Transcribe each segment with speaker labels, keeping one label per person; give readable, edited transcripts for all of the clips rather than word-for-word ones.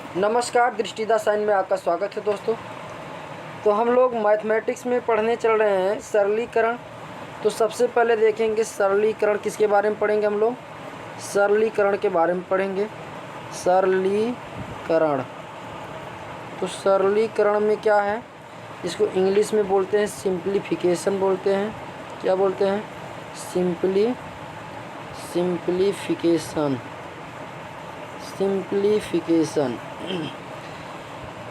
Speaker 1: नमस्कार, दृष्टिदा साइन में आपका स्वागत है दोस्तों। तो हम लोग मैथमेटिक्स में पढ़ने चल रहे हैं सरलीकरण। तो सबसे पहले देखेंगे सरलीकरण किसके बारे में पढ़ेंगे। हम लोग सरलीकरण के बारे में पढ़ेंगे। सरलीकरण, तो सरलीकरण में क्या है, इसको इंग्लिश में बोलते हैं सिंप्लीफिकेशन बोलते हैं। क्या बोलते हैं? सिंप्लीफिकेशन।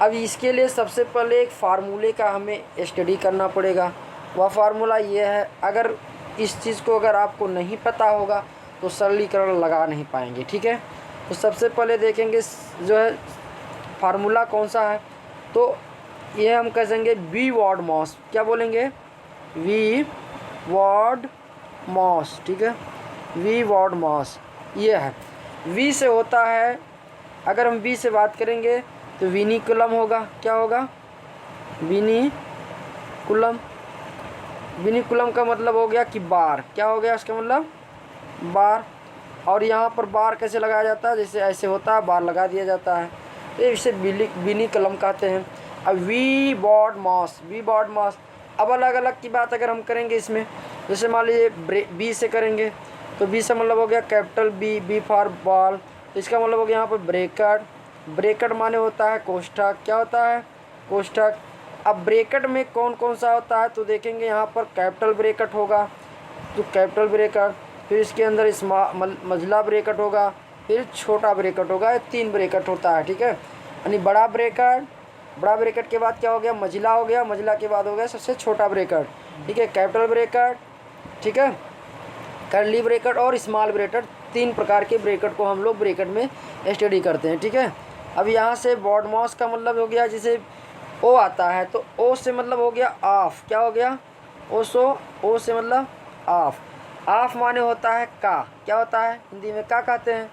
Speaker 1: अब इसके लिए सबसे पहले एक फार्मूले का हमें स्टडी करना पड़ेगा। वह फार्मूला ये है, अगर इस चीज़ को अगर आपको नहीं पता होगा तो सरलीकरण लगा नहीं पाएंगे। ठीक है, तो सबसे पहले देखेंगे जो है फार्मूला कौन सा है। तो ये हम कहेंगे वी वॉर्ड मॉस। क्या बोलेंगे? वी वॉर्ड मॉस। ठीक है, वी वॉर्ड मॉस ये है। वी से होता है, अगर हम वी से बात करेंगे तो विनिकुलम होगा। क्या होगा? विनिकुलम। विनिकुलम का मतलब हो गया कि बार। क्या हो गया इसका मतलब? बार। और यहाँ पर बार कैसे लगाया जाता है? जैसे ऐसे होता है, बार लगा दिया जाता है, तो इसे विनिकुलम कहते हैं। अब वी बॉड मॉस, वी बॉड मॉस। अब अलग अलग की बात अगर हम करेंगे इसमें, जैसे मान लीजिए बी से करेंगे तो बी से मतलब हो गया capital B, B for ball. तो इसका मतलब हो गया यहाँ पर ब्रैकेट। ब्रैकेट माने होता है कोष्ठक। क्या होता है? कोष्ठक। अब ब्रैकेट में कौन कौन सा होता है तो देखेंगे यहाँ पर कैपिटल ब्रैकेट होगा, तो कैपिटल ब्रैकेट, फिर इसके अंदर मझला ब्रैकेट होगा, फिर छोटा ब्रैकेट होगा। ये 3 ब्रैकेट होता है। ठीक है, यानी बड़ा ब्रैकेट, बड़ा ब्रैकेट के बाद क्या हो गया? मझला हो गया, मझला के बाद हो गया सबसे छोटा ब्रैकेट। ठीक है, कैपिटल ब्रैकेट, ठीक है, कर्ली ब्रैकेट और स्मॉल ब्रैकेट। 3 प्रकार के ब्रैकेट को हम लोग ब्रैकेट में स्टडी करते हैं। ठीक है, अब यहाँ से बॉड मॉस का मतलब हो गया, जैसे ओ आता है तो ओ से मतलब हो गया ऑफ। क्या हो गया? ओ से मतलब ऑफ। ऑफ माने होता है का। क्या होता है? हिंदी में का कहते हैं।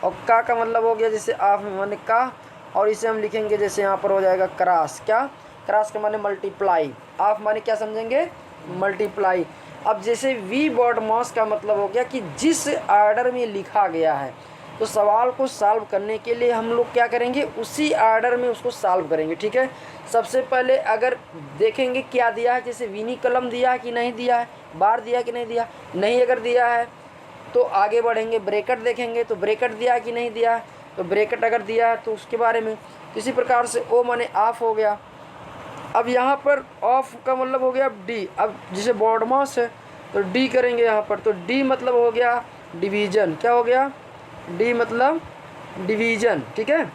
Speaker 1: और का का मतलब हो गया जैसे ऑफ माने का, और इसे हम लिखेंगे जैसे यहाँ पर हो जाएगा क्रॉस। क्या? क्रॉस का माने मल्टीप्लाई। ऑफ माने क्या समझेंगे? मल्टीप्लाई। अब जैसे वी बॉड मॉस का मतलब हो गया कि जिस ऑर्डर में लिखा गया है, तो सवाल को सॉल्व करने के लिए हम लोग क्या करेंगे? उसी ऑर्डर में उसको सॉल्व करेंगे। ठीक है, सबसे पहले अगर देखेंगे क्या दिया है, जैसे विनिकुलम दिया है कि नहीं दिया है, बार दिया कि नहीं दिया, नहीं अगर दिया है तो आगे बढ़ेंगे, ब्रैकेट देखेंगे तो ब्रैकेट दिया है कि नहीं दिया है, तो ब्रैकेट अगर दिया है तो उसके बारे में। इसी प्रकार से ओ माने ऑफ हो गया। अब यहाँ पर ऑफ का मतलब हो गया डी। अब जैसे बॉड मॉस है तो डी करेंगे यहाँ पर, तो डी मतलब हो गया डिवीज़न। क्या हो गया? डी मतलब डिवीज़न। ठीक है,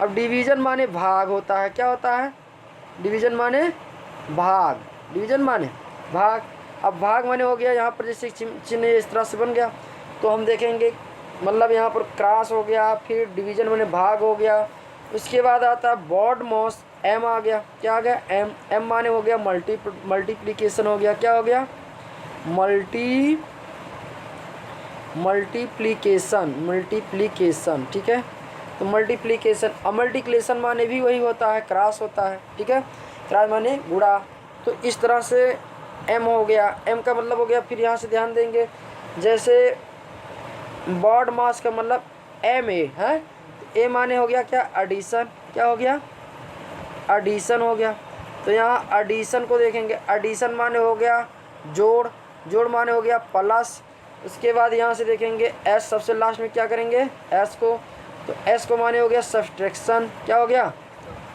Speaker 1: अब डिवीज़न माने भाग होता है। क्या होता है? डिवीज़न माने भाग, डिवीज़न माने भाग। अब भाग माने हो गया यहाँ पर जैसे चिन्ह इस तरह से बन गया, तो हम देखेंगे मतलब यहाँ पर क्रॉस हो गया, फिर डिवीज़न माने भाग हो गया। उसके बाद आता है बॉड मॉस, एम आ गया। क्या आ गया? एम। एम माने हो गया मल्टीप्लिकेशन हो गया। क्या हो गया? मल्टीप्लिकेशन। ठीक है, तो मल्टीप्लिकेशन। अब मल्टीप्लिकेशन माने भी वही होता है, क्रॉस होता है। ठीक है, क्रॉस माने गुणा। तो इस तरह से एम हो गया। एम का मतलब हो गया, फिर यहाँ से ध्यान देंगे, जैसे बॉड मास का मतलब एम ए है, ए माने हो गया क्या? एडिशन। क्या हो गया? एडिशन हो गया। तो यहाँ एडिशन को देखेंगे, एडिशन माने हो गया जोड़, जोड़ माने हो गया प्लस। उसके बाद यहाँ से देखेंगे एस, सबसे लास्ट में क्या करेंगे? एस को, तो एस को माने हो गया सब्सट्रैक्शन। क्या हो गया?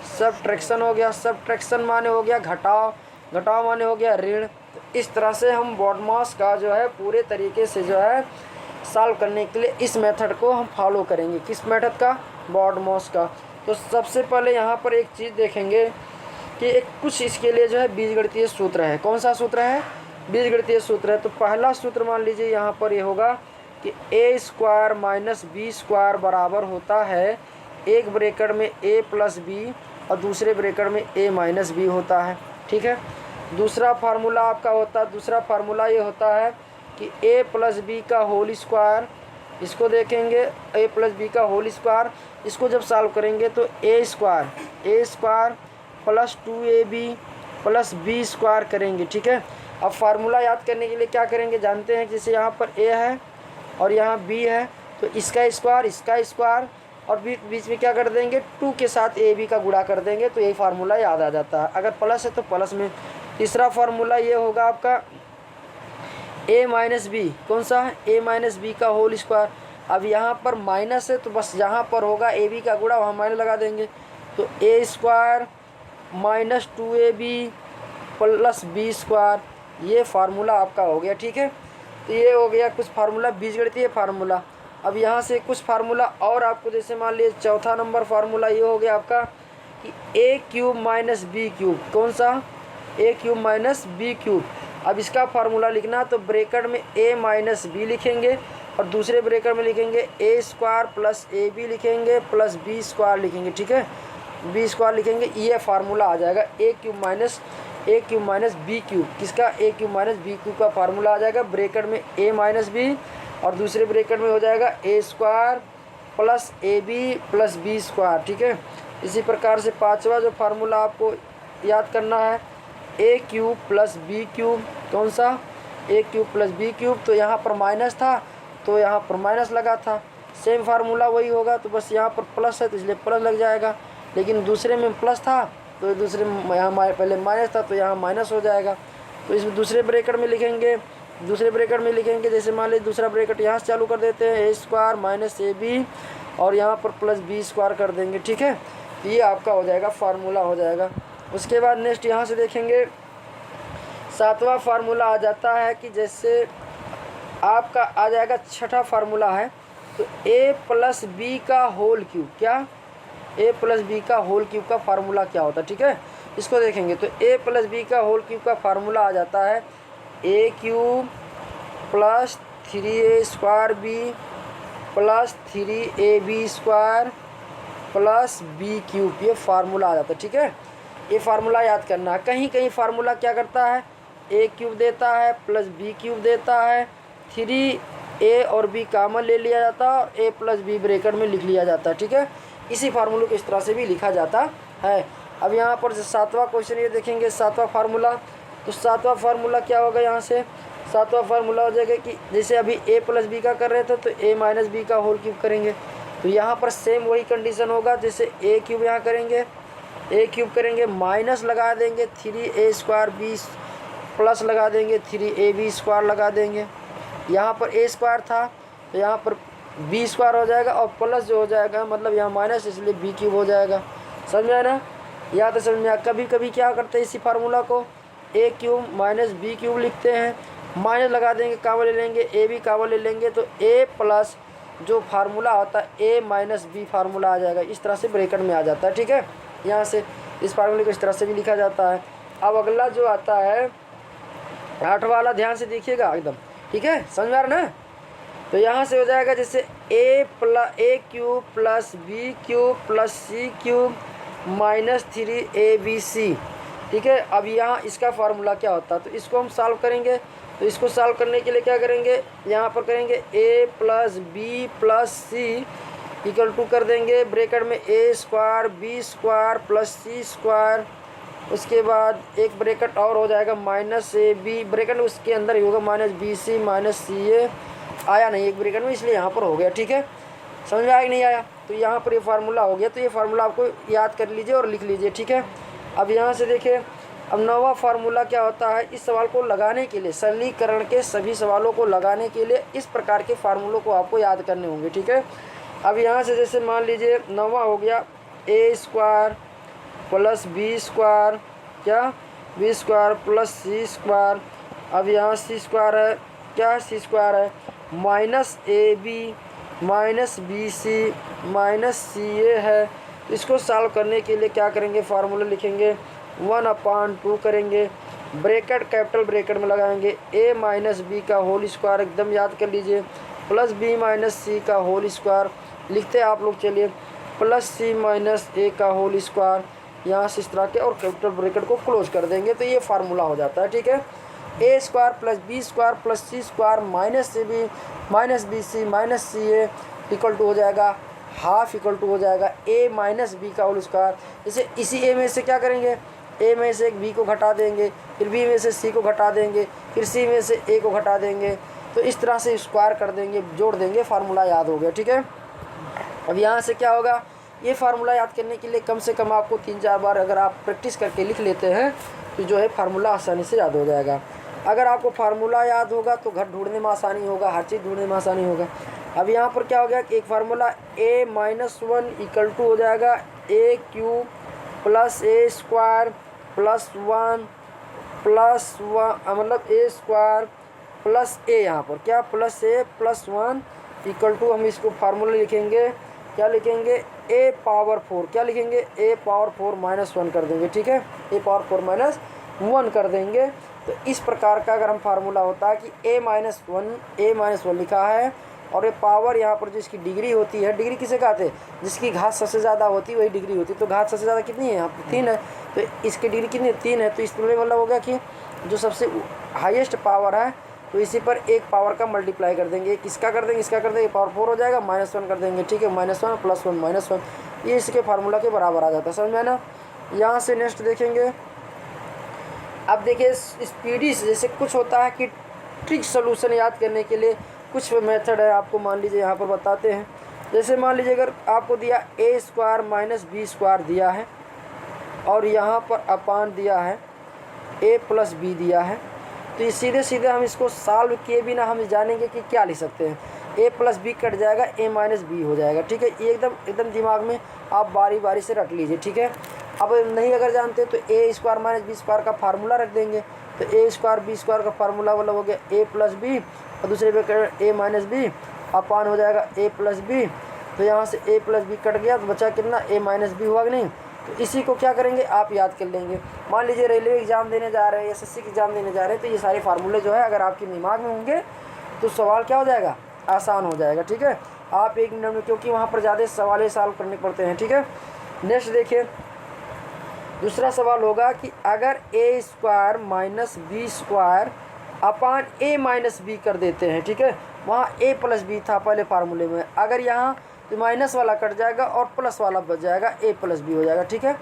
Speaker 1: सब्सट्रैक्शन हो गया। सब्सट्रैक्शन माने हो गया घटाव, घटाव माने हो गया ऋण। तो इस तरह से हम बॉड मॉस का जो है पूरे तरीके से जो है सॉल्व करने के लिए इस मेथड को हम फॉलो करेंगे। किस मेथड का? बॉड मॉस का। तो सबसे पहले यहाँ पर एक चीज़ देखेंगे कि एक कुछ इसके लिए जो है बीजगणितीय सूत्र है। कौन सा सूत्र है? बीजगणितीय सूत्र है। तो पहला सूत्र मान लीजिए यहाँ पर ये होगा कि a square minus B square बराबर होता है, एक ब्रैकेट में ए प्लस बी और दूसरे ब्रैकेट में ए माइनस बी होता है। ठीक है, दूसरा फार्मूला आपका होता है, दूसरा फार्मूला ये होता है कि ए प्लस बी का होल स्क्वायर। इसको देखेंगे ए प्लस बी का होल स्क्वायर, इसको जब सॉल्व करेंगे तो a square plus 2ab plus b square करेंगे। ठीक है, अब फार्मूला याद करने के लिए क्या करेंगे जानते हैं, जैसे यहाँ पर ए है और यहाँ बी है, तो इसका स्क्वायर और बीच में क्या कर देंगे, 2 के साथ ए बी का गुणा कर देंगे तो यही फार्मूला याद आ जाता है। अगर प्लस है तो प्लस में। तीसरा फार्मूला ये होगा आपका ए माइनस बी, कौन सा है, ए माइनस बी का होल स्क्वायर। अब यहाँ पर माइनस है तो बस जहाँ पर होगा ए बी का गुणा वहाँ माइनस लगा देंगे, तो a square minus 2ab plus b square, ये फार्मूला आपका हो गया। ठीक है, तो ये हो गया कुछ फार्मूला, बीजगणितीय फार्मूला। अब यहाँ से कुछ फार्मूला और आपको, जैसे मान लीजिए चौथा नंबर फार्मूला ये हो गया आपका कि ए क्यूब माइनस बी क्यूब, कौन सा, ए क्यूब माइनस बी क्यूब। अब इसका फार्मूला लिखना तो ब्रैकेट में ए माइनस बी लिखेंगे और दूसरे ब्रैकेट में लिखेंगे ए स्क्वायर प्लस ए बी लिखेंगे प्लस बी स्क्वायर लिखेंगे। ठीक है, बी स्क्वायर लिखेंगे, ये फार्मूला आ जाएगा ए क्यूब माइनस बी क्यूब। किसका, ए क्यूब माइनस बी क्यूब का फार्मूला आ जाएगा। ब्रैकेट में ए माइनस बी और दूसरे ब्रैकेट में हो जाएगा a square plus A B plus b square. ठीक है, इसी प्रकार से पांचवा जो फार्मूला आपको याद करना है, a cube plus B cube, कौन सा, ए क्यूब प्लस बी क्यूब। तो यहाँ पर माइनस था तो यहाँ पर माइनस लगा था, सेम फार्मूला वही होगा, तो बस यहाँ पर प्लस है तो इसलिए प्लस लग जाएगा, लेकिन दूसरे में प्लस था तो दूसरे में यहाँ पहले माइनस था तो यहाँ माइनस हो जाएगा। तो इसमें दूसरे ब्रैकेट में लिखेंगे, जैसे मान लीजिए दूसरा ब्रैकेट यहाँ से चालू कर देते हैं, ए स्क्वायर माइनस ए बी और यहाँ पर प्लस बी स्क्वायर कर देंगे। ठीक है, ये आपका हो जाएगा, फार्मूला हो जाएगा। उसके बाद नेक्स्ट यहाँ से देखेंगे, सातवां फार्मूला आ जाता है कि जैसे आपका आ जाएगा, छठा फार्मूला है तो ए प्लस बी का होल क्यूब, क्या, ए प्लस बी का होल क्यूब का फार्मूला क्या होता है। ठीक है, इसको देखेंगे तो ए प्लस बी का होल क्यूब का फार्मूला आ जाता है a cube plus 3a square b plus 3ab square plus B cube, ये फार्मूला आ जाता है। ठीक है, ये फार्मूला याद करना है। कहीं कहीं फार्मूला क्या करता है, ए क्यूब देता है प्लस बी क्यूब देता है, 3a और b कामन ले लिया जाता है और a प्लस बी ब्रैकेट में लिख लिया जाता है। ठीक है, इसी फार्मूले को इस तरह से भी लिखा जाता है। अब यहाँ पर सातवां क्वेश्चन ये देखेंगे, सातवां फार्मूला, तो सातवां फार्मूला क्या होगा, यहाँ से सातवां फार्मूला हो जाएगा कि जैसे अभी ए प्लस बी का कर रहे थे तो ए माइनस बी का होल क्यूब करेंगे, तो यहाँ पर सेम वही कंडीशन होगा, जैसे ए क्यूब यहाँ करेंगे, माइनस लगा देंगे 3a स्क्वायर बी प्लस लगा देंगे 3ab स्क्वायर लगा देंगे। यहाँ पर ए स्क्वायर था तो यहाँ पर बी स्क्वायर हो जाएगा और प्लस जो हो जाएगा मतलब यहाँ माइनस, इसलिए बी क्यूब हो जाएगा। समझ में आया ना, या तो समझ में आया। कभी कभी क्या करते हैं, इसी फार्मूला को ए क्यूब माइनस बी क्यूब लिखते हैं, माइनस लगा देंगे, कावल ले लेंगे, ए बी कावल ले लेंगे तो ए प्लस जो फार्मूला होता है ए माइनस बी फार्मूला आ जाएगा। इस तरह से ब्रैकेट में आ जाता है। ठीक है, यहाँ से इस फार्मूले को इस तरह से भी लिखा जाता है। अब अगला जो आता है 8 वाला, ध्यान से देखिएगा एकदम। ठीक है, समझ में आ रहा ना, तो यहाँ से हो जाएगा जैसे a cube plus B cube plus C cube minus 3abc। ठीक है, अब यहाँ इसका फार्मूला क्या होता है, तो इसको हम सॉल्व करेंगे। तो इसको सॉल्व करने के लिए क्या करेंगे, यहाँ पर करेंगे a plus B plus C equal to कर देंगे ब्रैकेट में A square B square plus C square. उसके बाद एक ब्रैकेट और हो जाएगा माइनस ए बी, ब्रैकेट उसके अंदर ही होगा minus b c minus c ए, आया नहीं एक ब्रैकेट में इसलिए यहाँ पर हो गया। ठीक है, समझ में आया कि नहीं आया, तो यहाँ पर ये फार्मूला हो गया। तो ये फार्मूला आपको याद कर लीजिए और लिख लीजिए। ठीक है, अब यहाँ से देखिए, अब 9वां फार्मूला क्या होता है, इस सवाल को लगाने के लिए, सरलीकरण के सभी सवालों को लगाने के लिए इस प्रकार के फार्मूलों को आपको याद करने होंगे। ठीक है, अब यहाँ से जैसे मान लीजिए 9वां हो गया a square plus b square, क्या, बी स्क्वायर प्लस सी स्क्वायर। अब यहाँ सी स्क्वायर है, क्या सी स्क्वायर है, minus A b minus b c minus c a है। इसको सॉल्व करने के लिए क्या करेंगे, फार्मूला लिखेंगे 1/2 करेंगे, ब्रैकेट कैपिटल ब्रैकेट में लगाएंगे a माइनस बी का होल स्क्वायर, एकदम याद कर लीजिए, प्लस b माइनस सी का होल स्क्वायर लिखते हैं आप लोग, चलिए प्लस c माइनस ए का होल स्क्वायर, यहाँ से इस तरह के, और कैपिटल ब्रैकेट को क्लोज कर देंगे तो ये फार्मूला हो जाता है। ठीक है, a square plus b square plus C square minus c b minus b c minus c a equal to हो जाएगा हाफ, इक्वल टू हो जाएगा ए माइनस बी का होल स्क्वायर। जैसे इसी ए में से क्या करेंगे, ए में से एक बी को घटा देंगे, फिर बी में से सी को घटा देंगे, फिर सी में से ए को घटा देंगे, तो इस तरह से स्क्वायर कर देंगे, जोड़ देंगे, फार्मूला याद हो गया। ठीक है, अब यहाँ से क्या होगा, ये फार्मूला याद करने के लिए कम से कम आपको 3-4 बार अगर आप प्रैक्टिस करके लिख लेते हैं तो जो है फार्मूला आसानी से याद हो जाएगा। अगर आपको फार्मूला याद होगा तो घर ढूंढने में आसानी होगा, हर चीज़ ढूंढने में आसानी होगा। अब यहाँ पर क्या हो गया कि एक फार्मूला a-1 इक्वल टू हो जाएगा a cube plus a square plus 1 plus 1 मतलब a स्क्वायर प्लस a, यहाँ पर क्या plus a plus 1 equal to, हम इसको फार्मूला लिखेंगे, क्या लिखेंगे a पावर 4, क्या लिखेंगे a पावर 4 माइनस 1 कर देंगे, ठीक है, a पावर 4 माइनस 1 कर देंगे। तो इस प्रकार का अगर हम फार्मूला होता है कि a माइनस 1 लिखा है और ये पावर यहाँ पर जिसकी डिग्री होती है, डिग्री किसे कहते हैं, जिसकी घात सबसे ज़्यादा होती है वही डिग्री होती है। तो घात सबसे ज़्यादा कितनी है, यहाँ पर 3 है, तो इसकी डिग्री कितनी है, 3 है। तो इस तरह मतलब हो गया कि जो सबसे हाईएस्ट पावर है तो इसी पर एक पावर का मल्टीप्लाई कर देंगे, किसका कर देंगे, इसका कर देंगे, पावर 4 हो जाएगा, -1 कर देंगे, ठीक है, -1 + 1 -1, ये इसके फार्मूला के बराबर आ जाता है, समझ में ना। यहाँ से नेक्स्ट देखेंगे। अब देखिए स्पीडी से जैसे कुछ होता है कि ट्रिक सोल्यूशन याद करने के लिए कुछ मेथड है, आपको मान लीजिए यहाँ पर बताते हैं। जैसे मान लीजिए अगर आपको दिया a² - b² दिया है और यहाँ पर अपान दिया है a + b दिया है, तो ये सीधे सीधे हम इसको सॉल्व किए बिना हम जानेंगे कि क्या लिख सकते हैं। a + b कट जाएगा, a - b हो जाएगा, ठीक है। ये एकदम दिमाग में आप बारी बारी से रट लीजिए, ठीक है। अब नहीं अगर जानते तो a² - b² का फार्मूला रख देंगे, तो a² b² का फार्मूला वाला हो गया a + b और दूसरे पे a - b अपान हो जाएगा a + b। तो यहाँ से a + b कट गया तो बचा कितना, a - b हुआ कि नहीं। तो इसी को क्या करेंगे, आप याद कर लेंगे। मान लीजिए रेलवे एग्जाम देने जा रहे हैं, SSC की एग्जाम देने जा रहे हैं, तो ये सारे फार्मूले जो है अगर आपके दिमाग में होंगे तो सवाल क्या हो जाएगा, आसान हो जाएगा, ठीक है। आप 1 मिनट में, क्योंकि वहाँ पर ज़्यादा सवाल सॉल्व करने पड़ते हैं, ठीक है। नेक्स्ट देखिए, दूसरा सवाल होगा कि अगर a² - b² upon a - b कर देते हैं, ठीक है। वहाँ a + b था पहले फार्मूले में, अगर यहाँ तो माइनस वाला कट जाएगा और प्लस वाला बच जाएगा, a + b हो जाएगा, ठीक है।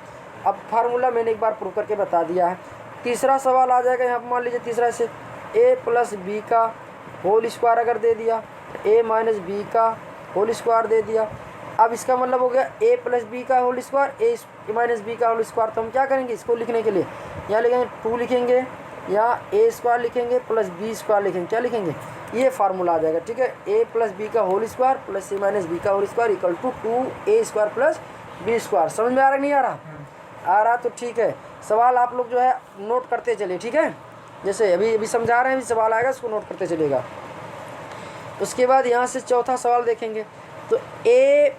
Speaker 1: अब फार्मूला मैंने एक बार प्रूव करके बता दिया है। तीसरा सवाल आ जाएगा यहाँ पर, मान लीजिए तीसरा से a + b का होल स्क्वायर अगर दे दिया, a - b का होल स्क्वायर दे दिया। अब इसका मतलब हो गया a + b का होल स्क्वायर, a - b का होल स्क्वायर। तो हम क्या करेंगे, इसको लिखने के लिए यहाँ लिखेंगे 2 लिखेंगे, यहाँ a² लिखेंगे प्लस b² लिखेंगे, क्या लिखेंगे, ये फार्मूला आ जाएगा, ठीक है। a + b का whole square plus a - b का whole square equal to 2a² plus b²। समझ में आ रहा नहीं आ रहा, आ रहा तो ठीक है। सवाल आप लोग जो है नोट करते चलिए, ठीक है। जैसे अभी समझा रहे हैं, अभी सवाल आएगा उसको नोट करते चलिएगा। उसके बाद यहाँ से चौथा सवाल देखेंगे। तो a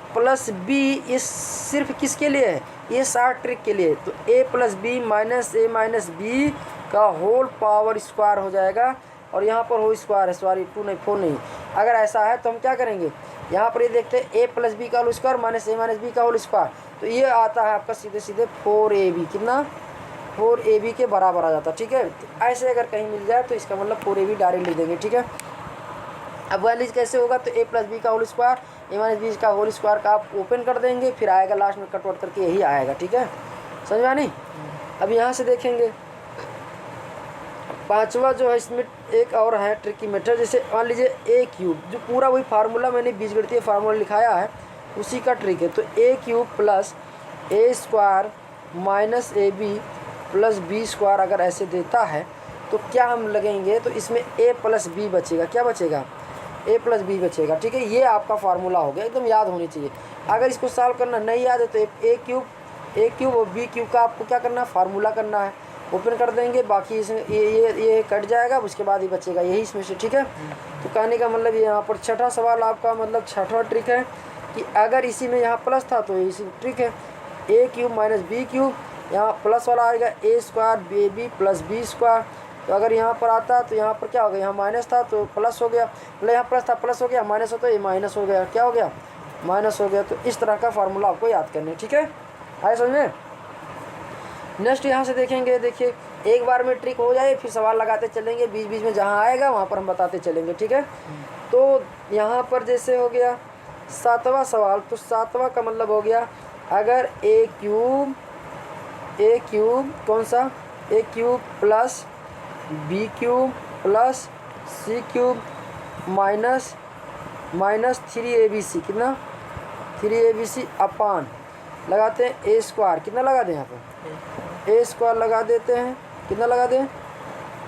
Speaker 1: + b ये सिर्फ किसके लिए है, ये शॉर्ट ट्रिक के लिए। तो a + b minus a - b का होल पावर स्क्वायर हो जाएगा, और यहाँ पर होल स्क्वायर है, सॉरी 2 नहीं 4 नहीं। अगर ऐसा है तो हम क्या करेंगे, यहाँ पर ये देखते हैं a + b का whole square minus a - b का होल स्क्वायर, तो ये आता है आपका सीधे सीधे 4ab, कितना 4ab के बराबर आ जाता है, ठीक है। तो ऐसे अगर कहीं मिल जाए तो इसका मतलब 4ab डायरेक्ट लिख देंगे, ठीक है। अब वैल्यूज कैसे होगा, तो a + b का होल स्क्वायर a - b का होल स्क्वायर का आप ओपन कर देंगे, फिर आएगा लास्ट में कटवट करके यही आएगा, ठीक है, समझ में नहीं। अब यहाँ से देखेंगे पांचवा जो है, इसमें एक और है ट्रिकी मेथड। जैसे मान लीजिए a³ जो पूरा वही फार्मूला मैंने बीजगणितीय फार्मूला लिखाया है उसी का ट्रिक है। तो a³ plus a² minus ab plus b² अगर ऐसे देता है तो क्या हम लगेंगे, तो इसमें a + b बचेगा, क्या बचेगा, a + b बचेगा, ठीक है। ये आपका फार्मूला हो गया, एकदम याद होनी चाहिए। अगर इसको सॉल्व करना नहीं याद है तो a³ और b³ का आपको क्या करना है, फार्मूला करना है, ओपन कर देंगे, बाकी इसमें ये कट जाएगा, उसके बाद ही बचेगा यही इसमें से, ठीक है। तो कहने का मतलब यहाँ पर छठा सवाल आपका मतलब छठा ट्रिक है कि अगर इसी में यहाँ प्लस था तो इसी ट्रिक है, a³ माइनस b³, यहाँ प्लस वाला आएगा a² ab प्लस b²। तो अगर यहाँ पर आता तो यहाँ पर क्या हो गया, यहाँ माइनस था तो प्लस हो गया, मतलब यहाँ प्लस था प्लस हो गया, माइनस हो तो ये माइनस हो गया, क्या हो गया, माइनस हो गया। तो इस तरह का फार्मूला आपको याद करना है, ठीक है, आए समझ में। नेक्स्ट यहाँ से देखेंगे, देखिए एक बार में ट्रिक हो जाए फिर सवाल लगाते चलेंगे, बीच बीच में जहाँ आएगा वहाँ पर हम बताते चलेंगे, ठीक है। तो यहाँ पर जैसे हो गया सातवां सवाल, तो सातवां का मतलब हो गया अगर a³ कौन सा, a³ plus b³ plus c³ minus 3abc, कितना 3abc अपान लगाते हैं ए स्क्वायर, कितना लगा दें यहाँ पर ए स्क्वायर लगा देते हैं, कितना लगा दें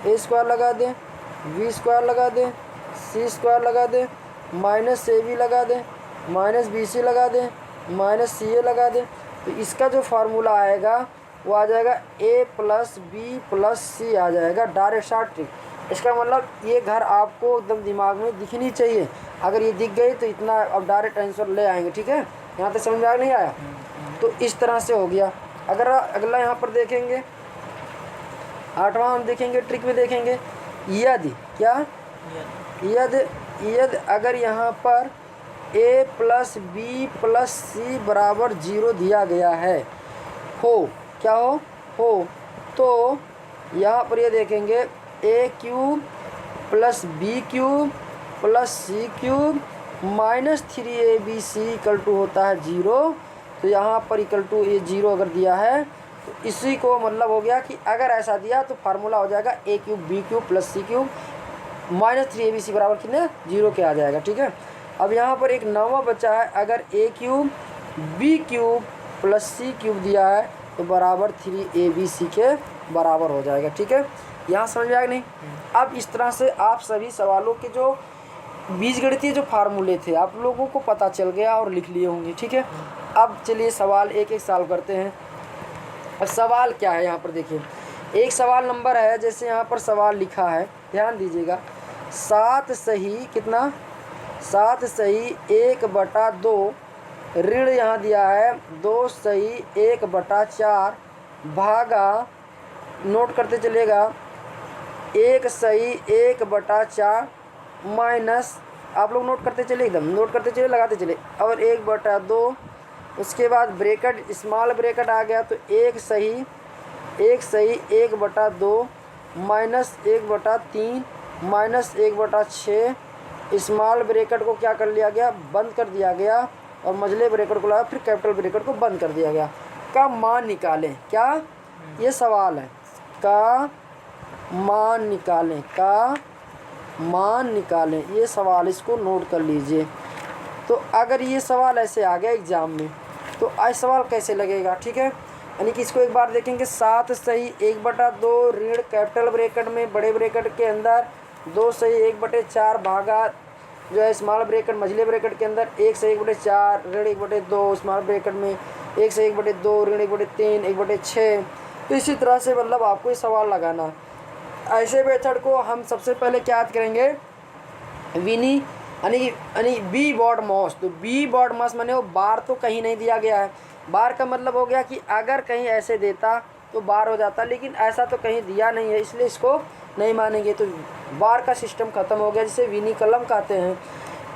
Speaker 1: ए स्क्वायर लगा दें, बी स्क्वायर लगा दें, सी स्क्वायर लगा दें, माइनस ए बी लगा दें, माइनस बी सी लगा दें, माइनस सी ए लगा दें। तो इसका जो फार्मूला आएगा वो आ जाएगा ए प्लस बी प्लस सी आ जाएगा, डायरेक्ट शॉर्ट ट्रिक। इसका मतलब ये घर आपको एकदम दिमाग में दिखनी चाहिए, अगर ये दिख गई तो इतना अब डायरेक्ट आंसर ले आएंगे। ठीक है, यहाँ तक समझ में आ नहीं आया? तो इस तरह से हो गया। अगर अगला यहाँ पर देखेंगे 8वां हम देखेंगे, ट्रिक में देखेंगे यदि क्या यदि अगर यहाँ पर a प्लस बी प्लस सी बराबर 0 दिया गया है, हो क्या हो तो यहाँ पर ये देखेंगे a cube plus B cube plus C cube minus 3abc equal to होता है 0। तो यहाँ पर इक्वल टू ये 0 अगर दिया है तो इसी को मतलब हो गया कि अगर ऐसा दिया तो फार्मूला हो जाएगा a cube B cube plus C cube minus 3abc बराबर कितने 0 के आ जाएगा। ठीक है, अब यहाँ पर एक 9वां बचा है, अगर a cube B cube plus C cube दिया है तो बराबर 3abc के बराबर हो जाएगा। ठीक है, यहाँ समझ में आएगा नहीं? अब इस तरह से आप सभी सवालों के जो बीजगणितीय जो फार्मूले थे आप लोगों को पता चल गया और लिख लिए होंगे। ठीक है, अब चलिए सवाल एक एक सॉल्व करते हैं। अब सवाल क्या है यहाँ पर देखिए, एक सवाल नंबर है, जैसे यहाँ पर सवाल लिखा है, ध्यान दीजिएगा, 7 सही कितना 7 सही 1/2 ऋण यहाँ दिया है 2 सही 1/4 भागा, नोट करते चलेगा 1 सही 1/4 माइनस, आप लोग नोट करते चले, एकदम नोट करते चले, लगाते चले, और 1/2, उसके बाद ब्रैकेट स्मॉल ब्रैकेट आ गया तो 1 सही 1/2 माइनस 1/3 माइनस 1/6, स्मॉल ब्रैकेट को क्या कर लिया गया, बंद कर दिया गया, और मझले ब्रैकेट को लगा, फिर कैपिटल ब्रैकेट को बंद कर दिया गया। का मान निकालें, क्या ये सवाल है, का मान निकालें, का मान निकालें, ये सवाल, इसको नोट कर लीजिए। तो अगर ये सवाल ऐसे आ गया एग्जाम में तो आज सवाल कैसे लगेगा? ठीक है, यानी कि इसको एक बार देखेंगे, 7 सही 1/2 ऋण कैपिटल ब्रैकेट में बड़े ब्रैकेट के अंदर 2 सही 1/4 भागा जो है स्मॉल ब्रैकेट मझले ब्रैकेट के अंदर 1 सही 1/4 ऋण 1/2 स्मॉल ब्रैकेट में 1 सही 1/2 ऋण 1/3 1/6। तो इसी तरह से मतलब आपको ये सवाल लगाना। ऐसे मेथड को हम सबसे पहले क्या याद करेंगे, विनी यानी बी बॉड मॉस। तो बी बॉड मॉस माने वो बार तो कहीं नहीं दिया गया है, बार का मतलब हो गया कि अगर कहीं ऐसे देता तो बार हो जाता, लेकिन ऐसा तो कहीं दिया नहीं है, इसलिए इसको नहीं मानेंगे। तो बार का सिस्टम ख़त्म हो गया, जिसे विनी कलम कहते हैं।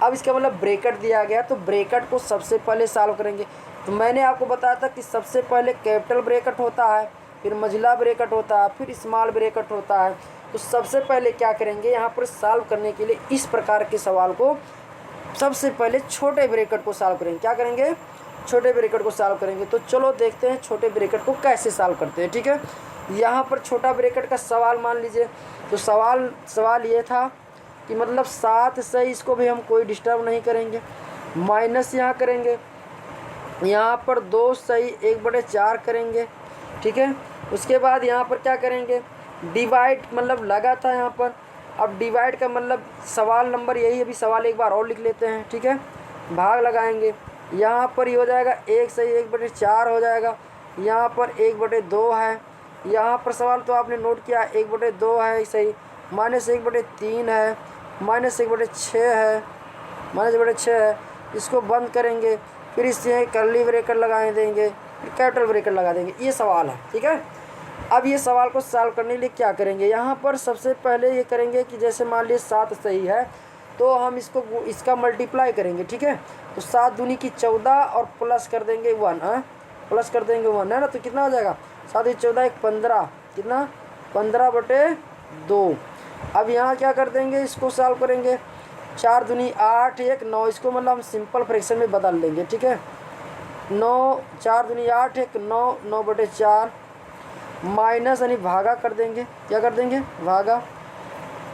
Speaker 1: अब इसका मतलब ब्रैकेट दिया गया, तो ब्रैकेट को सबसे पहले सॉल्व करेंगे। तो मैंने आपको बताया था कि सबसे पहले कैपिटल ब्रैकेट होता है, फिर मझला ब्रैकेट होता है, फिर स्मॉल ब्रैकेट होता है। तो सबसे पहले क्या करेंगे, यहाँ पर सॉल्व करने के लिए इस प्रकार के सवाल को सबसे पहले छोटे ब्रैकेट को सॉल्व करेंगे। क्या करेंगे, छोटे ब्रैकेट को सॉल्व करेंगे। तो चलो देखते हैं छोटे ब्रैकेट को कैसे सॉल्व करते हैं। ठीक है, यहाँ पर छोटा ब्रैकेट का सवाल मान लीजिए। तो सवाल ये था कि मतलब 7 सही, इसको भी हम कोई डिस्टर्ब नहीं करेंगे, माइनस यहाँ करेंगे, यहाँ पर 2 सही 1/4 करेंगे। ठीक है, उसके बाद यहाँ पर क्या करेंगे, डिवाइड, मतलब लगा था यहाँ पर, अब डिवाइड का मतलब सवाल नंबर यही है। अभी सवाल एक बार और लिख लेते हैं। ठीक है, भाग लगाएंगे, यहाँ पर ये हो जाएगा 1 सही 1/4 हो जाएगा, यहाँ पर 1/2 है, यहाँ पर सवाल तो आपने नोट किया 1/2 है सही, माइनस 1/3 है, माइनस 1/6 है, माइनस 1/6 है। इसको बंद करेंगे, फिर इससे कर्ली ब्रैकेट लगा देंगे, फिर कैपिटल ब्रैकेट लगा देंगे। ये सवाल है। ठीक है, अब ये सवाल को सॉल्व करने के लिए क्या करेंगे, यहाँ पर सबसे पहले ये करेंगे कि जैसे मान लीजिए 7 सही है तो हम इसका मल्टीप्लाई करेंगे। ठीक है, तो 7 दूनी की 14 और प्लस कर देंगे 1, प्लस कर देंगे 1 है ना, तो कितना हो जाएगा 7 14 1 15, कितना 15/2। अब यहाँ क्या कर देंगे, इसको सॉल्व करेंगे, 4 दूनी 8 1 9, इसको मतलब हम सिंपल फ्रैक्शन में बदल देंगे। ठीक है, 9 4 दूनी 8 1 9 9/4 माइनस यानी भागा कर देंगे। क्या कर देंगे, भागा,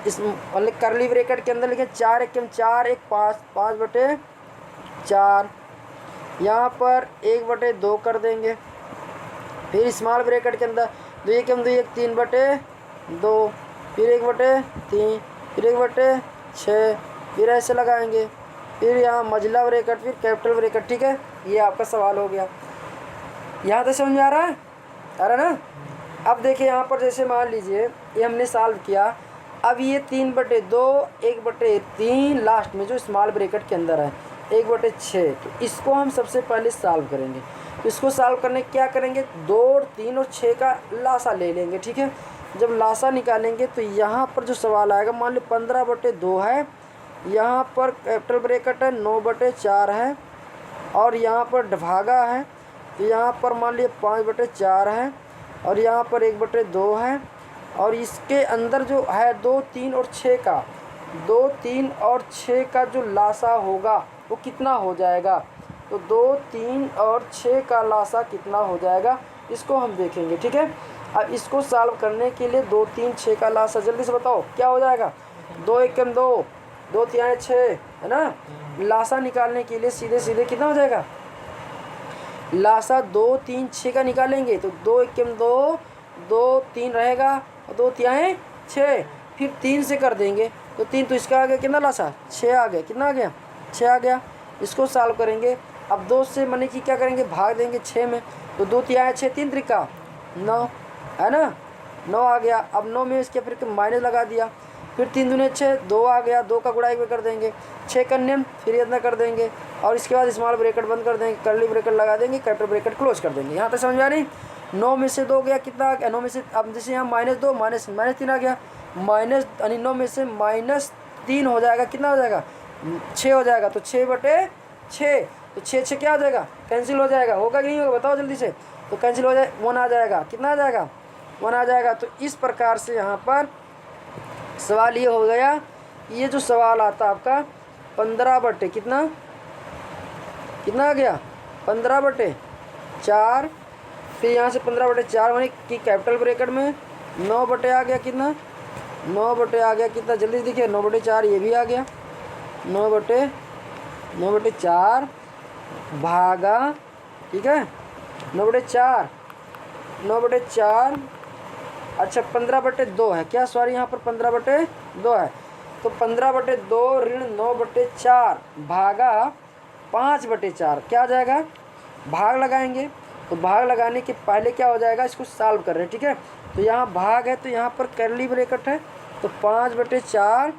Speaker 1: इस मतलब करली ब्रैकेट के अंदर लिखे 4 1 4 1 5 5/4, यहाँ पर 1/2 कर देंगे। फिर स्मॉल ब्रैकेट के अंदर 2 1 2 1 3/2, फिर 1/3, फिर 1/6, फिर ऐसे लगाएंगे। फिर यहाँ मझला ब्रैकेट, फिर कैपिटल ब्रैकेट। ठीक है, ये आपका सवाल हो गया। यहाँ तक समझ में आ रहा है? आ रहा है ना? अब देखिए यहाँ पर जैसे मान लीजिए ये हमने सॉल्व किया। अब ये 3/2 1/3 लास्ट में जो स्मॉल ब्रैकेट के अंदर है 1/6, तो इसको हम सबसे पहले सॉल्व करेंगे। तो इसको सॉल्व करने क्या करेंगे, 2 और 3 और 6 का लासा ले लेंगे। ठीक है, जब लासा निकालेंगे तो यहाँ पर जो सवाल आएगा, मान लो 15/2 है, यहाँ पर कैपिटल ब्रैकेट है 9/4 है, और यहाँ पर भागा है, तो यहाँ पर मान लीजिए 5/4 है, और यहाँ पर 1/2 है, और इसके अंदर जो है 2 3 और 6 का 2 3 और 6 का जो लासा होगा वो कितना हो जाएगा। तो 2 3 और 6 का लासा कितना हो जाएगा, इसको हम देखेंगे। ठीक है, अब इसको सॉल्व करने के लिए 2 3 6 का लासा जल्दी से बताओ क्या हो जाएगा। 2 1 2, 2 3 6 है ना। लासा निकालने के लिए सीधे सीधे कितना हो जाएगा, लासा 2 3 6 का निकालेंगे तो 2 1 2, 2 3 रहेगा, और 2 3 6, फिर 3 से कर देंगे तो 3, तो इसका आ गया कितना लासा, 6 आ गया। कितना आ गया, 6 आ गया। इसको सॉल्व करेंगे। अब 2 से मने कि क्या करेंगे, भाग देंगे 6 में, तो 2 3 6, 3 त्रिका 9 है ना, 9 आ गया। अब 9 में इसके फिर माइनस लगा दिया, फिर 3 दूने 6, 2 आ गया, 2 का गुणा 1 में कर देंगे, 6 करने में फिर इतना कर देंगे, और इसके बाद स्मॉल ब्रैकेट बंद कर देंगे, कर्ली ब्रैकेट लगा देंगे, कैपिटल ब्रैकेट क्लोज कर देंगे। यहाँ तक समझ आ रही। 9 में से 2 गया, कितना आ गया, 9 में से, अब जैसे यहाँ -2 -3 आ गया, माइनस यानी 9 में से -3 हो जाएगा, कितना हो जाएगा, 6 हो जाएगा। तो 6/6, तो 6 6 क्या हो जाएगा, कैंसिल हो जाएगा। होगा कि नहीं होगा बताओ जल्दी से। तो कैंसिल हो जाए, 1 आ जाएगा। कितना आ जाएगा, 1 आ जाएगा। तो इस प्रकार से यहाँ पर सवाल ये हो गया। ये जो सवाल आता आपका 15 कितना कितना आ गया, 15/4, फिर यहाँ से 15/4 माने कि कैपिटल ब्रैकेट में 9 आ गया, कितना 9 आ गया, कितना जल्दी देखिए, 9/4 ये भी आ गया, 9/4 भागा, ठीक है 9/4 9/4, अच्छा 15/2 है क्या, सॉरी यहाँ पर 15/2 है। तो 15/2 ऋण 9/4 भागा 5/4 क्या आ जाएगा, भाग लगाएंगे। तो भाग लगाने के पहले क्या हो जाएगा, इसको सॉल्व कर रहे हैं। ठीक है, तो यहाँ भाग है, तो यहाँ पर कर्ली ब्रैकेट है, तो 5/4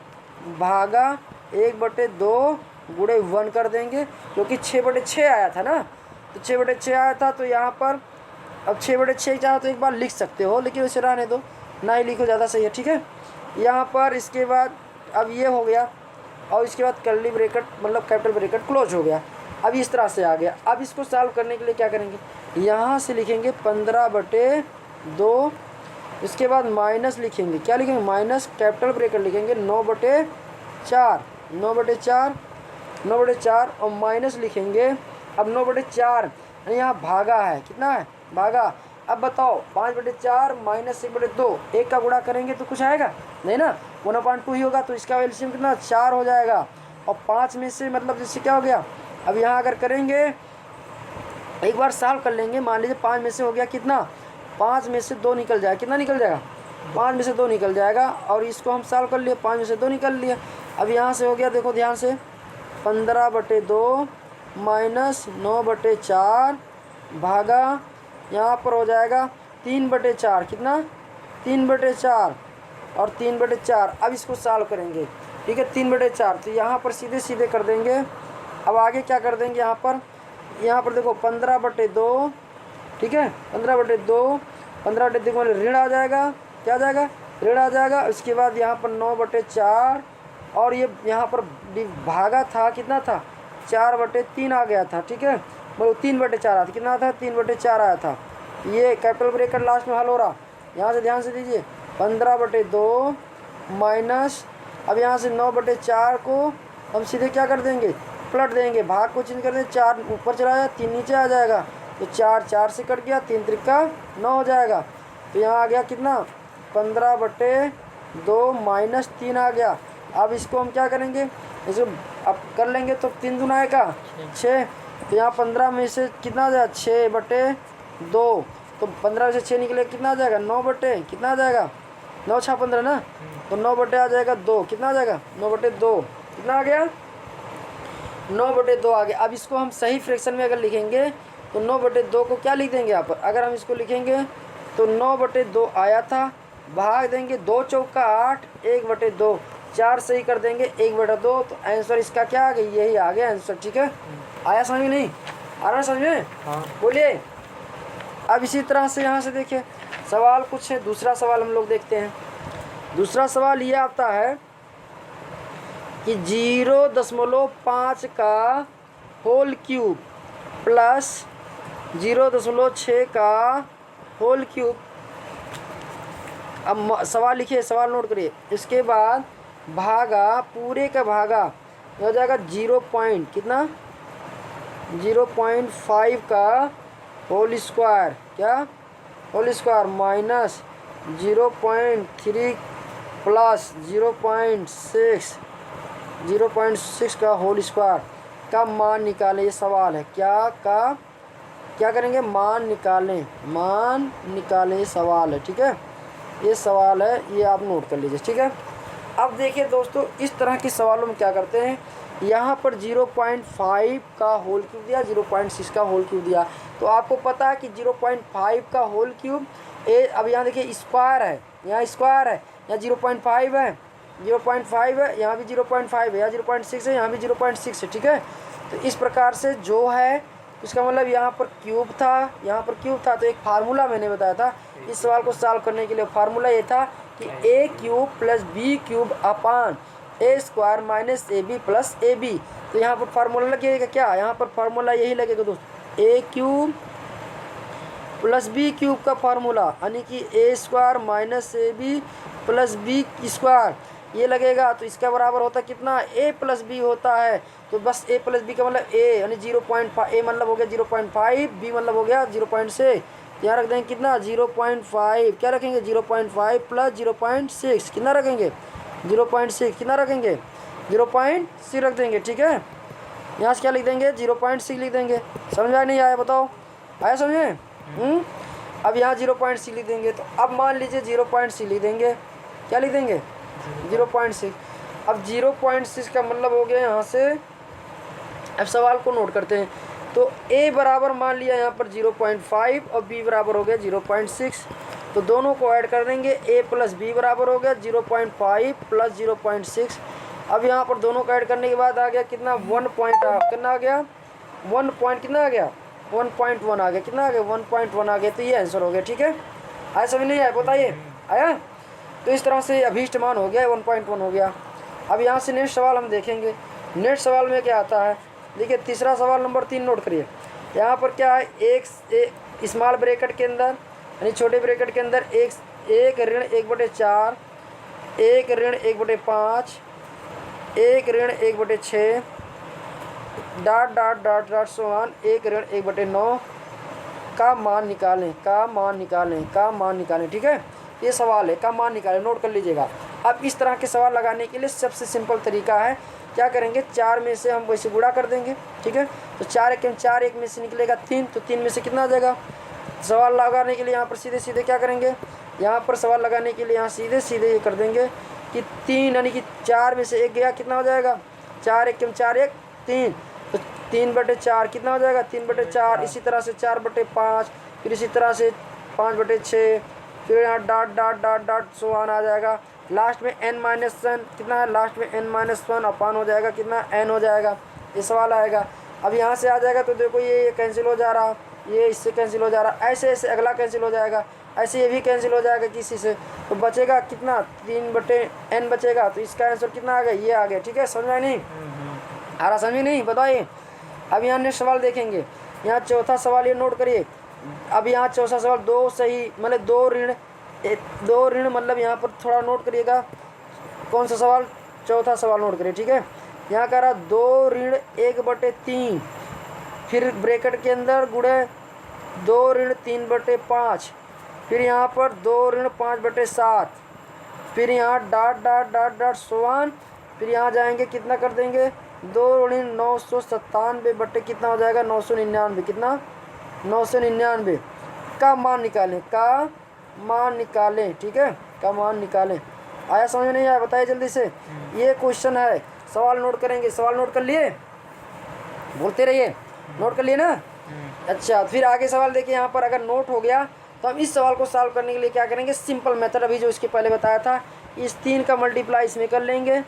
Speaker 1: भागा 1/2 गुणे 1 कर देंगे, क्योंकि 6/6 आया था ना, तो 6/6 आया था। तो यहाँ पर अब 6/6 चाहो तो एक बार लिख सकते हो, लेकिन उसे रहने दो, ना ही लिखो, ज़्यादा सही है। ठीक है, यहाँ पर इसके बाद अब ये हो गया, और इसके बाद कर्ली ब्रैकेट मतलब कैपिटल ब्रैकेट क्लोज हो गया। अब इस तरह से आ गया। अब इसको सॉल्व करने के लिए क्या करेंगे, यहाँ से लिखेंगे 15/2, इसके बाद माइनस लिखेंगे, क्या लिखेंगे, माइनस कैपिटल ब्रैकेट लिखेंगे 9/4 9/4 और माइनस लिखेंगे। अब 9/4 यहाँ भागा है, कितना है, भागा। अब बताओ 5/4 माइनस 1/2, 1 का गुणा करेंगे तो कुछ आएगा नहीं ना, 1/2 ही होगा। तो इसका एलसीएम कितना, 4 हो जाएगा। और 5 में से मतलब जैसे क्या हो गया, अब यहाँ अगर करेंगे एक बार सॉल्व कर लेंगे, मान लीजिए 5 में से हो गया कितना, 5 में से 2 निकल जाएगा, कितना निकल जाएगा, 5 में से 2 निकल जाएगा। और इसको हम सॉल्व कर लिए, 5 में से 2 निकल लिए। अब यहाँ से हो गया, देखो ध्यान से, 15/2 माइनस 9/4 भागा, यहाँ पर हो जाएगा 3/4, कितना 3/4 और 3/4। अब इसको सॉल्व करेंगे, ठीक है 3/4, तो यहाँ पर सीधे सीधे कर देंगे। अब आगे क्या कर देंगे, यहाँ पर देखो 15/2, ठीक है 15/2 15/2 ऋण आ जाएगा, क्या आ जाएगा, ऋण आ जाएगा। उसके बाद यहाँ पर 9/4 और ये यहाँ पर भागा था, कितना था, 4/3 आ गया था। ठीक है, मतलब 3/4 आया था, कितना था, 3/4 आया था। ये कैपिटल ब्रैकेट लास्ट में हल हो रहा, यहाँ से ध्यान से दीजिए, 15/2 माइनस, अब यहाँ से 9/4 को हम सीधे क्या कर देंगे, पलट देंगे, भाग को चेंज कर देंगे, 4 ऊपर चला जाए, 3 नीचे आ जाएगा, तो 4 से कट गया, 3 त्रिका 9 हो जाएगा। तो यहाँ आ गया कितना, 15/2 माइनस 3 आ गया। अब इसको हम क्या करेंगे, इसको अब कर लेंगे तो 3 दूना आएगा 6। तो यहाँ 15 में से कितना आ जाएगा 6/2। तो 15 में से 6 निकले कितना आ जाएगा 9 बटे कितना आ जाएगा 9 6 15 ना। तो 9 बटे आ जाएगा 2 कितना आ जाएगा 9/2 कितना आ गया 9/2 आ गया। अब इसको हम सही फ्रैक्शन में अगर लिखेंगे तो 9/2 को क्या लिख देंगे यहाँ पर, अगर हम इसको लिखेंगे तो 9/2 आया था, भाग देंगे 2 चौका 8 1/2 4 सही कर देंगे 1/2। तो आंसर इसका क्या आ गया, यही आ गया आंसर। ठीक है, आया समझ में नहीं आ रहा समझ में?
Speaker 2: हाँ।
Speaker 1: बोलिए। अब इसी तरह से यहाँ से देखिए सवाल कुछ है, दूसरा सवाल हम लोग देखते हैं। दूसरा सवाल ये आता है कि 0.5 का होल क्यूब प्लस 0.6 का होल क्यूब। अब सवाल लिखिए, सवाल नोट करिए। इसके बाद भागा, पूरे का भागा हो जाएगा 0. कितना 0.5 का होल स्क्वायर, क्या होल स्क्वायर माइनस 0.3 प्लस 0.6 का होल स्क्वायर का मान निकालें। ये सवाल है क्या करेंगे, मान निकालें ये सवाल है। ठीक है, ये सवाल है, ये आप नोट कर लीजिए। ठीक है, अब देखिए दोस्तों इस तरह के सवालों में क्या करते हैं, यहाँ पर 0.5 का होल क्यूब दिया, 0.6 का होल क्यूब दिया। तो आपको पता है कि 0.5 का होल क्यूब अब यहाँ देखिए स्क्वायर है, यहाँ स्क्वायर है, यहाँ 0.5 है, 0.5 है, यहाँ भी 0.5 है, यहाँ 0.6 है, यहाँ भी 0.6 है। ठीक है, तो इस प्रकार से जो है इसका मतलब यहाँ पर क्यूब था, यहाँ पर क्यूब था। तो एक फार्मूला मैंने बताया था इस सवाल को सॉल्व करने के लिए, फार्मूला ये था कि a cube plus B cube upon A square minus A B plus A B. तो यहाँ पर फार्मूला लगेगा क्या, यहाँ पर फार्मूला यही लगेगा दोस्त, a cube plus B cube का फार्मूला यानी कि a square minus A B plus b square ये लगेगा। तो इसका बराबर होता है कितना, a प्लस बी होता है। तो बस a प्लस बी का मतलब a यानी 0.5, a मतलब हो गया 0.5, b मतलब हो गया 0.6। यहाँ रख देंगे कितना 0.5, क्या रखेंगे 0.5 प्लस 0.6 कितना रखेंगे 0.6, कितना रखेंगे 0.6 रख देंगे। ठीक है, यहाँ से क्या लिख देंगे 0.6 लिख देंगे। समझ आया नहीं आया बताओ, आया समझे? अब यहाँ 0.6 लिख देंगे। तो अब मान लीजिए 0.6 लिख देंगे, क्या लिख देंगे 0.6। अब 0.6 का मतलब हो गया यहाँ से। अब सवाल को नोट करते हैं। तो a बराबर मान लिया यहाँ पर 0.5 और b बराबर हो गया 0.6। तो दोनों को ऐड कर देंगे, a प्लस बी बराबर हो गया 0.5 प्लस 0.6। अब यहाँ पर दोनों को ऐड करने के बाद आ गया कितना 1 पॉइंट, कितना आ गया 1 पॉइंट, कितना आ गया 1.1 आ गया, कितना आ गया 1.1 आ गया। तो ये आंसर हो गया। ठीक है, आया समझ नहीं आया बताइए, आया? तो इस तरह से अभीष्ट मान हो गया 1.1 हो गया। अब यहाँ से नेक्स्ट सवाल हम देखेंगे। नेक्स्ट सवाल में क्या आता है, देखिए तीसरा सवाल नंबर 3 नोट करिए। यहाँ पर क्या है, एक स्मॉल ब्रैकेट के अंदर यानी छोटे ब्रैकेट के अंदर एक ऋण 1/4, एक ऋण 1/5, एक ऋण 1/6 डॉट डॉट डॉट डॉट समान एक ऋण 1/9 का मान निकालें। ठीक है, ये सवाल है का मान निकालें, नोट कर लीजिएगा। अब इस तरह के सवाल लगाने के लिए सबसे सिंपल तरीका है, क्या करेंगे 4 में से हम वैसे गुणा कर देंगे। ठीक है, तो 4 1 में से निकलेगा 3, तो 3 में से कितना आ जाएगा। सवाल लगाने के लिए यहाँ पर सीधे क्या करेंगे, यहाँ पर सवाल लगाने के लिए यहाँ सीधे ये कर देंगे कि 3 यानी कि 4 में से 1 गया, कितना हो जाएगा 4 1 3। तो 3/4 कितना हो जाएगा 3/4। इसी तरह से 4/5, फिर इसी तरह से 5/6, फिर यहाँ डॉट डॉट डॉट डॉट समान आ जाएगा। लास्ट में n-1 कितना है, लास्ट में n-1 अपान हो जाएगा, कितना n हो जाएगा। ये सवाल आएगा। अब यहाँ से आ जाएगा तो देखो ये कैंसिल हो जा रहा, ये इससे कैंसिल हो जा रहा, ऐसे अगला कैंसिल हो जाएगा, ऐसे ये भी कैंसिल हो जाएगा किसी से। तो बचेगा कितना 3/n बचेगा। तो इसका आंसर कितना आ गया, ये आ गया। ठीक है, समझ में नहीं आ रहा, समझ नहीं बताइए। अब यहाँ नेक्स्ट सवाल देखेंगे। यहाँ चौथा सवाल ये नोट करिए। अब यहाँ चौथा सवाल 2 सही मतलब 2 ऋण मतलब यहाँ पर थोड़ा नोट करिएगा कौन सा सवाल, चौथा सवाल नोट करिए। ठीक है, यहाँ कह रहा 2 ऋण 1/3, फिर ब्रैकेट के अंदर गुणे 2 ऋण 3/5, फिर यहाँ पर 2 ऋण 5/7, फिर यहाँ डॉट डॉट डॉट डॉट समान फिर यहाँ जाएंगे, कितना कर देंगे 2×997 बटे कितना हो जाएगा 999, कितना 999 का मान निकालें, का मान निकालें, ठीक है, का मान निकालें। आया समझ में नहीं आया बताइए जल्दी से। ये क्वेश्चन है, सवाल नोट करेंगे, सवाल नोट कर लिए, बोलते रहिए, नोट कर लिए ना। अच्छा फिर आगे सवाल देखिए, यहाँ पर अगर नोट हो गया तो हम इस सवाल को सॉल्व करने के लिए क्या करेंगे, सिंपल मेथड अभी जो इसके पहले बताया था, इस 3 का मल्टीप्लाई इसमें कर लेंगे,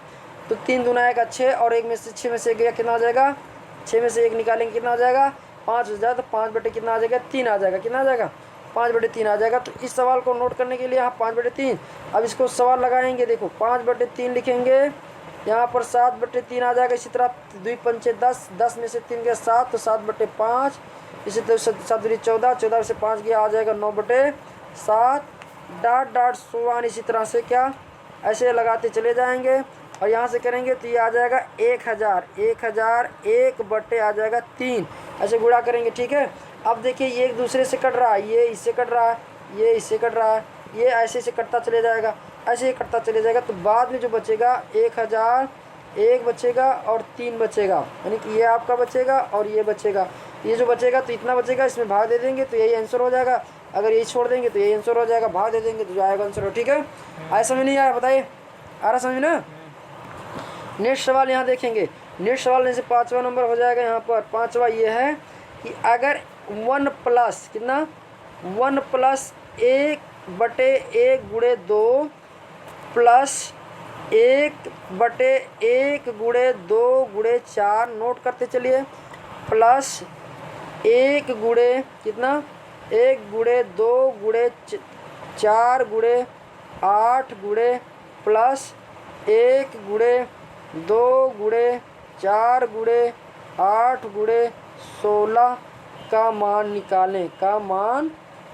Speaker 1: तो 3 दूना 1 6, और 1 में से 6 में से 1 गया, कितना हो जाएगा 6 में से 1 निकालेंगे, कितना हो जाएगा 5 हो जाएगा, तो 5 बटे कितना आ जाएगा 3 आ जाएगा, कितना आ जाएगा 5 बटे 3 आ जाएगा। तो इस सवाल को नोट करने के लिए यहाँ 5 बटे 3, अब इसको सवाल लगाएंगे, देखो 5 बटे 3 लिखेंगे, यहाँ पर 7 बटे 3 आ जाएगा, इसी तरह 2 पंचे 10, 10 में से 3 गया 7, तो 7 बटे 5, इसी तरह 7 दूनी 14, 14 में से 5 गया आ जाएगा 9 बटे 7, डॉट डॉट सोवान, इसी तरह से क्या ऐसे लगाते चले जाएंगे, और यहाँ से करेंगे तो ये आ जाएगा 1000, 1000 1 बटे आ जाएगा 3, ऐसे गुणा करेंगे, ठीक है। अब देखिए ये एक दूसरे से कट रहा है, ये इससे कट रहा है, ये इससे कट रहा है, ये ऐसे से कटता चले जाएगा, ऐसे ही कटता चले जाएगा, तो बाद में जो बचेगा 1000 1 बचेगा और 3 बचेगा, यानी कि ये आपका बचेगा और ये बचेगा, ये जो बचेगा तो इतना बचेगा, इसमें भाग दे देंगे तो यही आंसर हो जाएगा, अगर यही छोड़ देंगे तो यही आंसर हो जाएगा, भाग दे देंगे तो जो आएगा आंसर हो, ठीक है। आया समझ नहीं आया बताइए, आ रहा समझ ना। नेक्स्ट सवाल यहाँ देखेंगे, नेक्स्ट सवाल में से 5वां नंबर हो जाएगा, यहाँ पर 5वां ये है कि अगर 1 प्लस कितना 1 प्लस 1 बटे 1 गुणे 2 प्लस 1 बटे 1 गुणे 2 गुणे 4, नोट करते चलिए, प्लस 1 गुणे कितना 1 गुणे 2 गुणे 4 गुणे 8 गुणे प्लस 1 गुणे 2 गुणे 4 गुणे 8 गुणे 16 का मान निकालें, का मान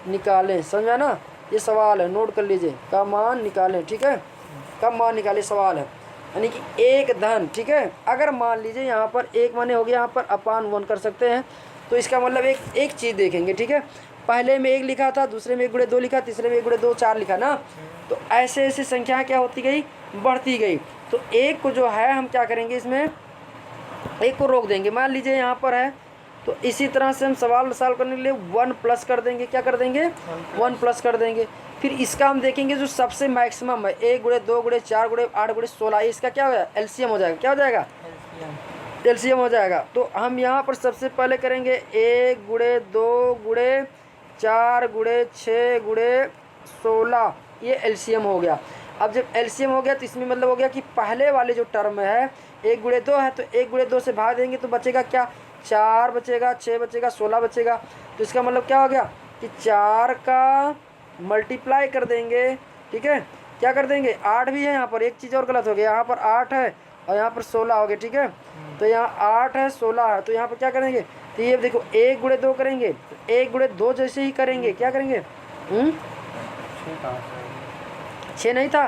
Speaker 1: निकालें, समझा ना। ये सवाल है, नोट कर लीजिए, का मान निकालें, ठीक है, का मान निकालें सवाल है, यानी कि एक धन, ठीक है। अगर मान लीजिए यहाँ पर एक माने हो गया, यहाँ पर अपान 1 कर सकते हैं, तो इसका मतलब एक चीज़ देखेंगे, ठीक है, पहले में 1 लिखा था, दूसरे में 1 गुणे 2 लिखा, तीसरे में 1 गुणे 2 4 लिखा ना, तो ऐसे ऐसे संख्या क्या होती गई, बढ़ती गई। तो एक को जो है हम क्या करेंगे, इसमें एक को रोक देंगे, मान लीजिए यहाँ पर है, तो इसी तरह से हम सवाल सॉल्व करने के लिए 1 प्लस कर देंगे, क्या कर देंगे 1 प्लस कर देंगे। फिर इसका हम देखेंगे जो सबसे मैक्सिमम है 1 गुणे 2 गुणे 4 गुणे 8 गुणे 16, इसका क्या हो जाएगा एलसीएम हो जाएगा, क्या हो जाएगा एलसीएम हो जाएगा। तो हम यहाँ पर सबसे पहले करेंगे 1 गुणे 2 गुणे 4 गुणे 6 गुणे 16, ये एलसीएम हो गया। अब जब एलसीएम हो गया तो इसमें मतलब हो गया कि पहले वाले जो टर्म है 1 गुणे 2 है, तो 1 गुणे 2 से भाग देंगे तो बचेगा क्या 4 बचेगा, 6 बचेगा, 16 बचेगा। तो इसका मतलब क्या हो गया कि 4 का मल्टीप्लाई कर देंगे, ठीक है, क्या कर देंगे 8 भी है यहाँ पर, एक चीज़ और गलत हो गया, यहाँ पर 8 है और यहाँ पर 16 हो गया, ठीक है। तो यहाँ 8 है 16 है, तो यहाँ पर क्या करेंगे, तो ये देखो 1 गुणे 2 करेंगे, 1 गुणे 2 जैसे ही करेंगे, क्या करेंगे 6 नहीं था,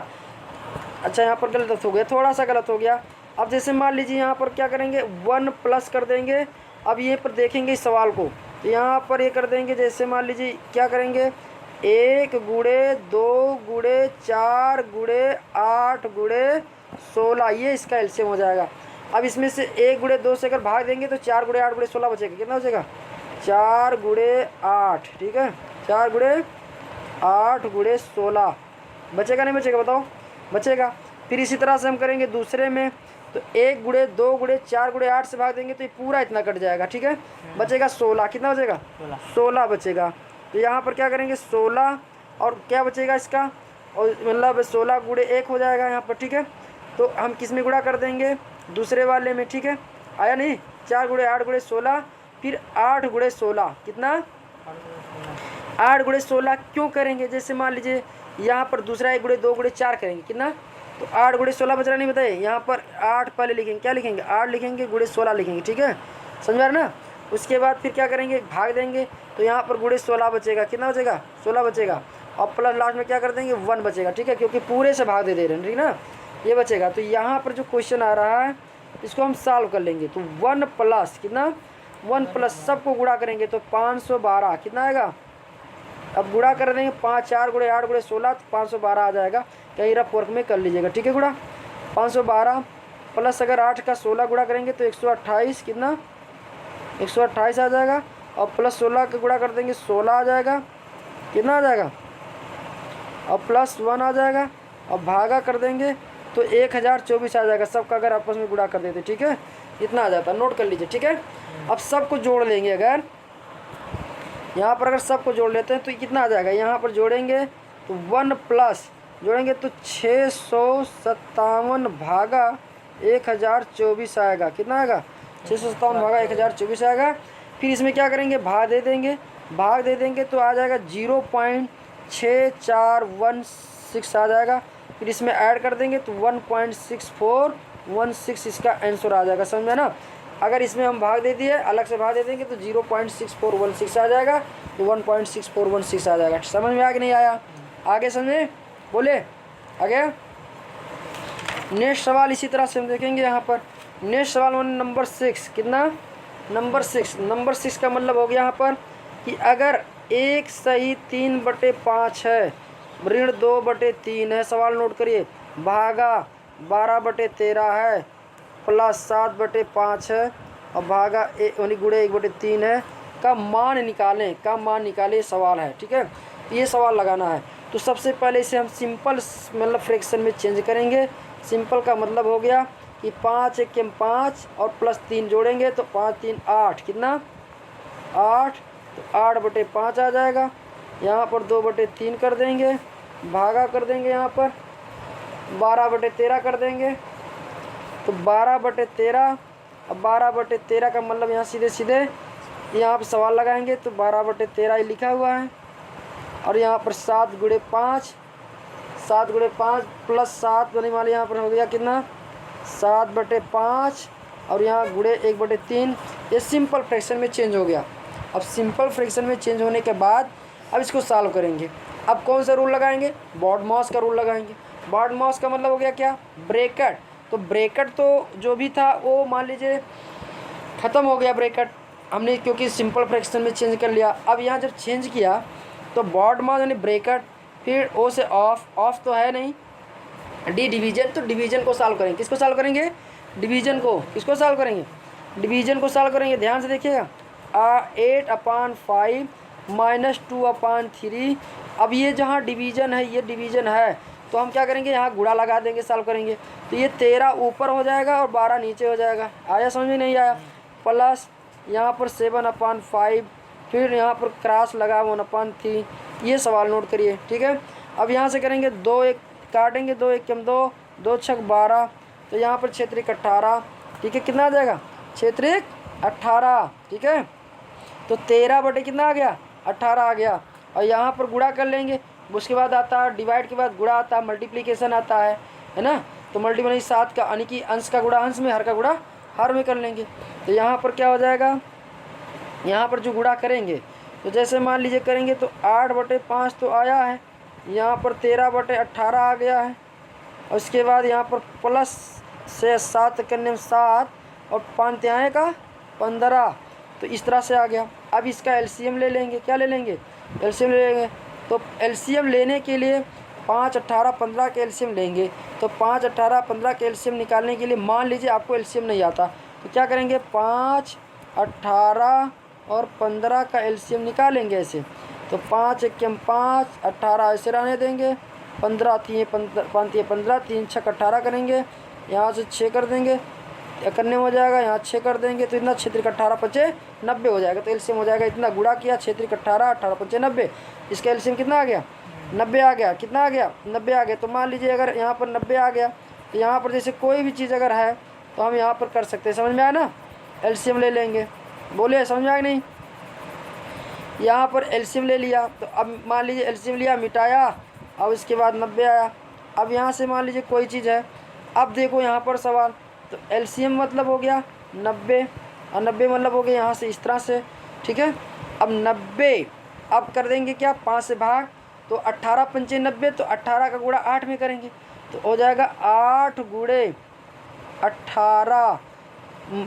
Speaker 1: अच्छा यहाँ पर गलत हो गया, थोड़ा सा गलत हो गया। अब जैसे मान लीजिए यहाँ पर क्या करेंगे 1 प्लस कर देंगे, अब ये पर देखेंगे इस सवाल को, तो यहाँ पर ये कर देंगे, जैसे मान लीजिए क्या करेंगे 1 गुणे 2 गुणे 4 गुणे 8 गुणे 16, ये इसका एलसीएम हो जाएगा। अब इसमें से 1 गुणे 2 से अगर भाग देंगे तो 4 गुणे 8 गुणे 16 बचेगा, कितना बचेगा 4 गुणे 8, ठीक है, 4 गुणे 8 गुणे 16 बचेगा, नहीं बचेगा बताओ, बचेगा। फिर इसी तरह से हम करेंगे दूसरे में, तो 1 गुणे 2 गुणे 4 गुणे 8 से भाग देंगे तो ये पूरा इतना कट जाएगा, ठीक है, बचेगा 16, कितना बचेगा 16 बचेगा। तो यहाँ पर क्या करेंगे 16 और क्या बचेगा इसका, और मतलब 16 गुणे 1 हो जाएगा यहाँ पर, ठीक है। तो हम किस में गुणा कर देंगे दूसरे वाले में, ठीक है, आया नहीं 4 गुणे 8 गुणे 16, फिर 8 गुणे 16 कितना 8 गुणे 16 क्यों करेंगे, जैसे मान लीजिए यहाँ पर दूसरा 1 गुणे 2 गुणे 4 करेंगे, कितना तो 8 गुणे 16 बच रहा, नहीं बताइए, यहाँ पर 8 पहले लिखेंगे, क्या लिखेंगे 8 लिखेंगे गुणे 16 लिखेंगे, ठीक है, समझ रहे ना। उसके बाद फिर क्या करेंगे भाग देंगे, तो यहाँ पर गुणे 16 बचेगा, कितना बचेगा 16 बचेगा, और प्लस लास्ट में क्या कर देंगे 1 बचेगा, ठीक है, क्योंकि पूरे से भाग दे रहे हैं, ठीक ना, ये बचेगा। तो यहाँ पर जो क्वेश्चन आ रहा है इसको हम सॉल्व कर लेंगे, तो 1 प्लस कितना 1 प्लस सबको गुणा करेंगे तो 512 कितना आएगा, अब गुणा कर देंगे 5 4 गुणे 8 गुणे 16, तो 512 आ जाएगा, कहीं रफ वर्क में कर लीजिएगा, ठीक है गुणा 512 प्लस अगर 8 का 16 गुणा करेंगे तो 128, कितना 128 आ जाएगा। और प्लस 16 का गुणा कर देंगे 16 आ जाएगा, कितना आ जाएगा, और प्लस 1 आ जाएगा, और भागा कर देंगे तो 1024 आ जाएगा। सबका अगर आपस में गुणा कर देते, ठीक है, इतना आ जाता है, नोट कर लीजिए, ठीक है। अब सबको जोड़ लेंगे, अगर यहाँ पर अगर सबको जोड़ लेते हैं तो कितना आ जाएगा, यहाँ पर जोड़ेंगे तो 1 प्लस जोड़ेंगे तो 657 भागा 1024 आएगा, कितना आएगा, 657 भागा 1024 आएगा। फिर इसमें क्या करेंगे, भाग दे देंगे तो आ जाएगा 0.6416 आ जाएगा। फिर इसमें ऐड कर देंगे तो 1.6416 इसका आंसर आ जाएगा, समझ में ना। अगर इसमें हम भाग दे दिए, अलग से भाग दे देंगे तो 0.6416 आ जाएगा, तो 1.6416 आ जाएगा। समझ में आ कि नहीं आया, आगे समझे, बोले आगे। नेक्स्ट सवाल इसी तरह से हम देखेंगे यहाँ पर। नेक्स्ट सवाल नंबर 6, कितना, नंबर 6 का मतलब हो गया यहाँ पर कि अगर 1 सही 3/5 है, ऋण 2/3 है, सवाल नोट करिए, भागा 12/13 है, प्लस 7/5 है, और भागा गुणे 1/3 है, का मान निकालें सवाल है, ठीक है। ये सवाल लगाना है। तो सबसे पहले इसे हम सिंपल मतलब फ्रैक्शन में चेंज करेंगे। सिंपल का मतलब हो गया कि 5 1 5 और प्लस 3 जोड़ेंगे तो 5 3 8, कितना 8, तो 8/5 आ जाएगा। यहाँ पर 2/3 कर देंगे, भागा कर देंगे, यहाँ पर 12/13 कर देंगे, तो 12/13। अब 12/13 का मतलब यहाँ सीधे यहाँ पर सवाल लगाएंगे तो 12/13 ही लिखा हुआ है। और यहाँ पर 7 गुणे 5 प्लस 7 बने वाले यहाँ पर हो गया कितना 7/5, और यहाँ गुणे 1/3। ये सिंपल फ्रैक्शन में चेंज हो गया। अब सिंपल फ्रैक्शन में चेंज होने के बाद अब इसको सॉल्व करेंगे। अब कौन सा रूल लगाएंगे, बॉडमॉस का रूल लगाएंगे। बॉडमॉस का मतलब हो गया क्या, ब्रैकेट। तो ब्रैकेट तो जो भी था वो मान लीजिए ख़त्म हो गया ब्रैकेट हमने, क्योंकि सिंपल फ्रैक्शन में चेंज कर लिया। अब यहाँ जब चेंज किया तो बॉडमॉस यानी ब्रैकेट, फिर ओ से ऑफ तो है नहीं, डी डिवीजन, तो डिवीजन को सॉल्व करेंगे। किसको सॉल्व करेंगे, डिवीजन को। किसको सॉल्व करेंगे, डिवीजन को सॉल्व करेंगे। ध्यान से देखिएगा, 8/5 -2/3। अब ये जहाँ डिवीजन है, ये डिवीजन है, तो हम क्या करेंगे, यहाँ गुणा लगा देंगे, सॉल्व करेंगे तो ये 13 ऊपर हो जाएगा और 12 नीचे हो जाएगा। आया समझ में, नहीं आया। प्लस यहाँ पर 7/5, फिर यहाँ पर क्रॉस लगा 1/3। ये सवाल नोट करिए, ठीक है। अब यहाँ से करेंगे 2 1 काटेंगे, 2 1 2, 2 6 12, तो यहाँ पर 6 3 18, ठीक है। कितना आ जाएगा, 6 3 18, ठीक है। तो 13 कितना आ गया, 18 आ गया। और यहाँ पर गुणा कर लेंगे, उसके बाद आता है डिवाइड के बाद गुणा आता है, मल्टीप्लिकेशन आता है ना। तो मल्टीप्लाई 7 का यानी कि अंश का गुणा अंश में, हर का गुणा हर में कर लेंगे। तो यहाँ पर क्या हो जाएगा, यहाँ पर जो गुणा करेंगे तो जैसे मान लीजिए करेंगे तो 8/5 तो आया है, यहाँ पर 13/18 आ गया है। और उसके बाद यहाँ पर प्लस से 7 करने में 7 और 5 आए का 15, तो इस तरह से आ गया। अब इसका एलसीएम ले लेंगे, क्या ले लेंगे, एलसीएम ले लेंगे। तो एलसीएम लेने के लिए 5 18 15 के एलसीएम लेंगे। तो 5 18 15 के एलसीएम निकालने के लिए मान लीजिए आपको एलसीएम नहीं आता, तो क्या करेंगे, 5 18 और 15 का एलसीएम निकालेंगे ऐसे। तो 5 1 5 18 ऐसे रहने देंगे, 15 3 15 3 6 18 करेंगे, यहाँ से 6 कर देंगे, करने में हो जाएगा, यहाँ 6 कर देंगे तो इतना 6 3 18 5 90 हो जाएगा। तो एलसीएम हो जाएगा, इतना गुणा किया 6 3 18 18 5 90, इसका एलसीएम कितना आ गया, 90 आ गया। कितना आ गया, 90 आ गया। तो मान लीजिए अगर यहाँ पर 90 आ गया तो यहाँ पर जैसे कोई भी चीज़ अगर है तो हम यहाँ पर कर सकते हैं, समझ में आया ना। एलसीएम ले लेंगे, बोलिए समझ में आया कि नहीं। यहाँ पर एलसीएम ले लिया, तो अब मान लीजिए एलसीएम लिया, मिटाया, अब इसके बाद 90 आया। अब यहाँ से मान लीजिए कोई चीज़ है, अब देखो यहाँ पर सवाल, तो एलसीएम मतलब हो गया 90 और 90 मतलब हो गया यहाँ से इस तरह से, ठीक है। अब 90 अब कर देंगे क्या, 5 से भाग, तो 18 5 90, तो 18 का गुणा 8 में करेंगे तो हो जाएगा 8 गुणे 18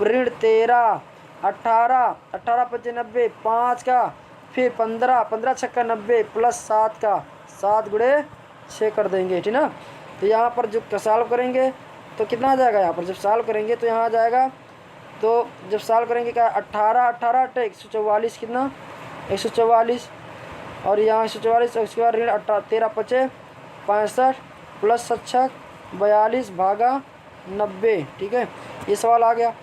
Speaker 1: ऋण 13, 18 18 5 90, 5 का फिर 15 15 6 90 प्लस 7 का 7 गुणे 6 कर देंगे, ठीक ना। तो यहाँ पर जो सॉल्व करेंगे तो कितना आ जाएगा यहाँ पर जब सॉल्व करेंगे तो यहाँ आ जाएगा, तो जब सॉल्व करेंगे क्या 18 18 8 144 कितना 144 और यहाँ 144 और उसके बाद ऋण 13 5 65 प्लस 7 42 भागा 90। ठीक है, ये सवाल आ गया।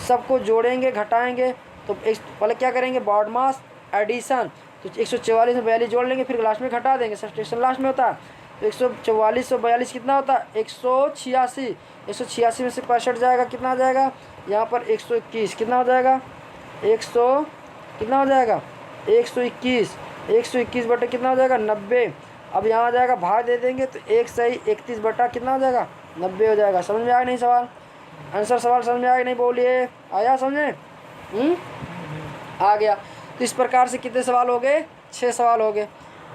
Speaker 1: सबको जोड़ेंगे घटाएंगे तो पहले क्या करेंगे बॉड मास एडिशन, तो 144 में 42 जोड़ लेंगे, फिर लास्ट में घटा देंगे, सब्ट्रैक्शन लास्ट में होता है। तो 144 और 42 कितना होता है 186, 186 में से 65 जाएगा, कितना आ जाएगा यहाँ पर 121, कितना हो जाएगा 100 कितना हो जाएगा 121, 121 बटे कितना हो जाएगा 90। अब यहाँ आ जाएगा भाग दे देंगे तो 1 सही 31 बटा कितना हो जाएगा 90 हो जाएगा। समझ में आया नहीं सवाल, आंसर सवाल समझ में आया नहीं, बोलिए आया समझे? आ गया। तो इस प्रकार से कितने सवाल हो गए 6 सवाल हो गए।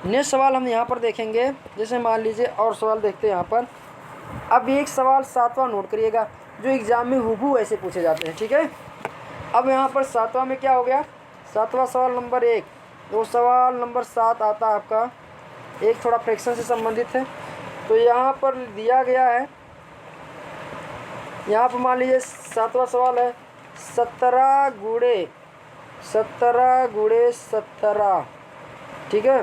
Speaker 1: नेक्स्ट सवाल हम यहाँ पर देखेंगे, जैसे मान लीजिए और सवाल देखते हैं यहाँ पर। अब एक सवाल 7वां नोट करिएगा जो एग्जाम में हुबहू ऐसे पूछे जाते हैं। ठीक है, अब यहाँ पर 7वां में क्या हो गया, 7वां सवाल नंबर 1, तो सवाल नंबर 7 आता है आपका, एक थोड़ा फ्रैक्शन से संबंधित है। तो यहाँ पर दिया गया है, यहाँ पर मान लीजिए 7वां सवाल है 17 गुणे 17। ठीक है,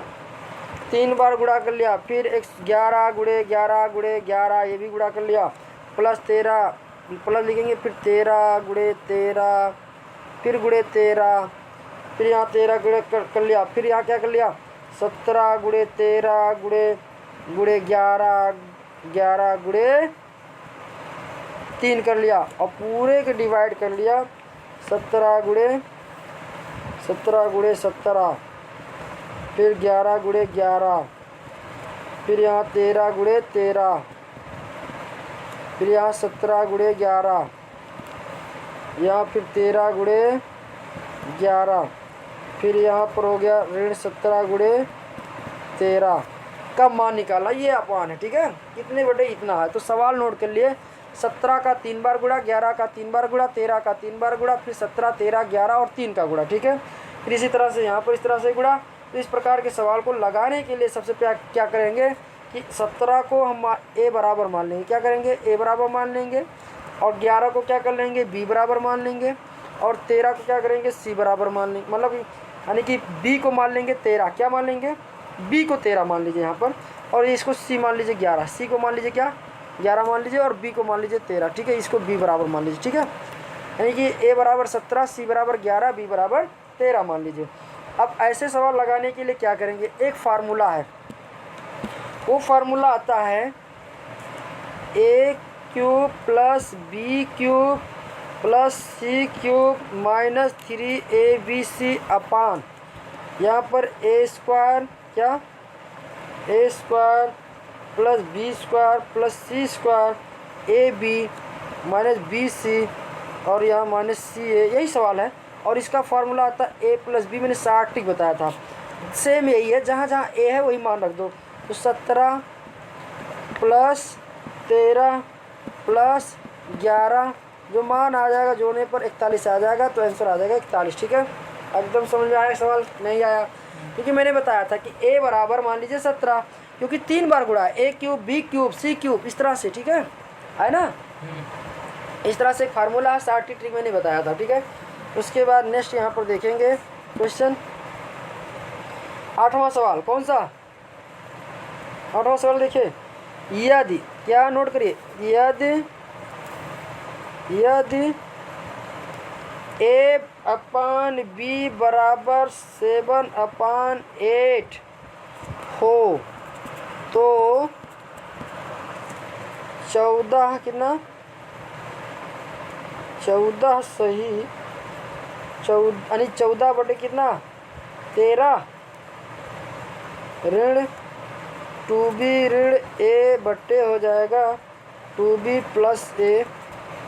Speaker 1: 3 बार गुणा कर लिया, फिर 11 गुणे 11 ये भी गुणा कर लिया, प्लस 13 प्लस लिखेंगे, फिर 13 गुणे 13 फिर गुणे 13, फिर यहाँ 13 गुणे कर लिया, फिर यहाँ क्या कर लिया 17 गुणे 13 गुणे 11 गुणे 3 कर लिया और पूरे के डिवाइड कर लिया 17 गुणे 17, फिर 11 गुणे 11, फिर यहाँ 13 गुणे 13, फिर यहाँ 17 गुणे 11, यहाँ फिर 13 गुणे 11, फिर यहाँ पर हो गया ऋण 17 गुणे 13 का मान निकालना, ये अपान है। ठीक है, कितने बटे इतना है। तो सवाल नोट कर लिए 17 का 3 बार गुणा, 11 का 3 बार गुणा, 13 का 3 बार गुणा, फिर 17 13 11 और 3 का गुणा। ठीक है, फिर इसी तरह से यहाँ पर इस तरह से गुणा। तो इस प्रकार के सवाल को लगाने के लिए सबसे पहले क्या करेंगे कि 17 को हम ए बराबर मान लेंगे, क्या करेंगे ए बराबर मान लेंगे, और 11 को क्या कर लेंगे बी बराबर मान लेंगे, और 13 को क्या करेंगे सी बराबर मान लेंगे, मतलब यानी कि बी को मान लेंगे 13, क्या मान लेंगे बी को 13 मान लीजिए यहाँ पर, और इसको सी मान लीजिए 11, सी को मान लीजिए क्या 11 मान लीजिए, और बी को मान लीजिए 13। ठीक है, इसको बी बराबर मान लीजिए। ठीक है, यानी कि ए बराबर 17, सी बराबर 11, बी बराबर 13 मान लीजिए। अब ऐसे सवाल लगाने के लिए क्या करेंगे, एक फार्मूला है, वो फार्मूला आता है a cube plus B cube plus C cube minus 3abc अपान, यहाँ पर ए स्क्वायर क्या a square plus b square plus C square a b minus b c और यहाँ माइनस सी ए, यही सवाल है। और इसका फार्मूला आता है ए प्लस बी, मैंने 60 टिक बताया था, सेम यही है, जहाँ जहाँ ए है वही मान रख दो। तो 17 प्लस 13 प्लस 11 जो मान आ जाएगा जोड़ने पर 41 आ जाएगा, तो आंसर आ जाएगा 41। ठीक है, एकदम समझ में आया सवाल नहीं आया, क्योंकि मैंने बताया था कि ए बराबर मान लीजिए 17, क्योंकि 3 बार गुणा ए cube B cube C cube इस तरह से। ठीक है ना, इस तरह से एक फार्मूला है, 60 ट्रिक मैंने बताया था। ठीक है, उसके बाद नेक्स्ट यहाँ पर देखेंगे क्वेश्चन 8वां सवाल, कौन सा 8वां सवाल देखिए, यदि क्या नोट करिए, यदि ए अपान बी बराबर 7/8 हो तो 14 कितना 14 सही 14 बटे कितना 13 ऋण 2b ऋण ए बटे हो जाएगा 2b प्लस ए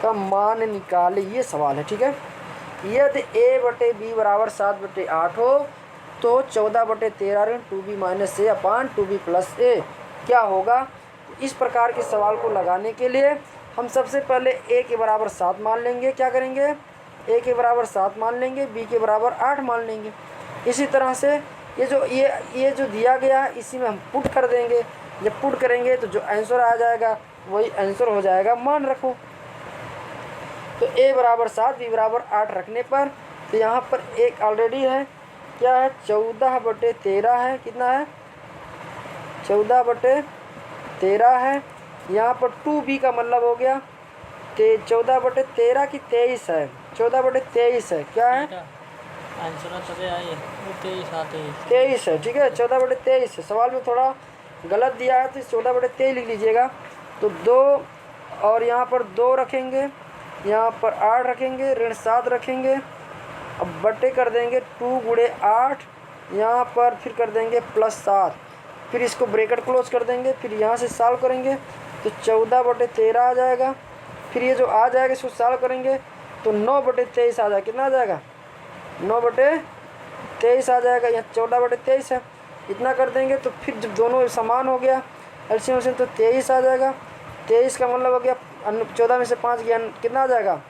Speaker 1: का मान निकाले, ये सवाल है। ठीक है, यदि a बटे बी बराबर 7/8 हो तो 14 बटे 13 ऋण 2b माइनस ए अपान 2b प्लस ए क्या होगा। इस प्रकार के सवाल को लगाने के लिए हम सबसे पहले a के बराबर 7 मान लेंगे, क्या करेंगे a के बराबर 7 मान लेंगे, b के बराबर 8 मान लेंगे। इसी तरह से ये जो दिया गया है इसी में हम पुट कर देंगे, जब पुट करेंगे तो जो आंसर आ जाएगा वही आंसर हो जाएगा, मान रखो। तो a बराबर 7, b बराबर 8 रखने पर तो यहाँ पर एक ऑलरेडी है, क्या है 14/13 है, कितना है 14/13 है। यहाँ पर 2b का मतलब हो गया 14/13 की 23 है, 14/23 है, क्या है
Speaker 2: आंसर तो है ये
Speaker 1: 23 है, ठीक है 14/23 है। सवाल में थोड़ा गलत दिया है तो 14/23 लिख लीजिएगा। तो 2 और यहाँ पर 2 रखेंगे, यहाँ पर 8 रखेंगे, ऋण 7 रखेंगे, अब बटे कर देंगे 2 गुणे 8, यहाँ पर फिर कर देंगे +7, फिर इसको ब्रैकेट क्लोज कर देंगे, फिर यहाँ से सॉल्व करेंगे तो 14/13 आ जाएगा। फिर ये जो आ जाएगा इसको सॉल्व करेंगे तो 9/23 आ जाएगा, कितना आ जाएगा 9/23 आ जाएगा, यहाँ 14/23 है, इतना कर देंगे। तो फिर जब दोनों समान हो गया एलसीएम से तो 23 आ जाएगा। 23 का मतलब हो गया 14 में से 5 गया, कितना आ जाएगा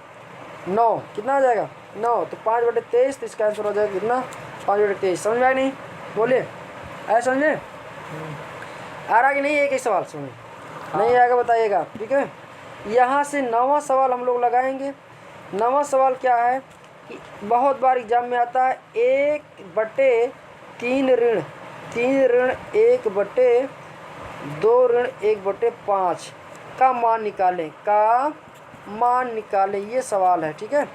Speaker 1: 9, कितना आ जाएगा 9, तो 5/23, तो इसका आंसर हो जाएगा कितना 5/23। समझ में आया नहीं, बोलिए आया समझ में आ रहा कि नहीं, एक ही सवाल समझ नहीं आएगा बताइएगा, ठीक है। यहाँ से 9वां सवाल हम लोग लगाएंगे। 9वां सवाल क्या है कि बहुत बार एग्जाम में आता है 1/3 ऋण 1/2 ऋण 1/5 का मान निकालें, का मान निकालें, ये सवाल है, ठीक है।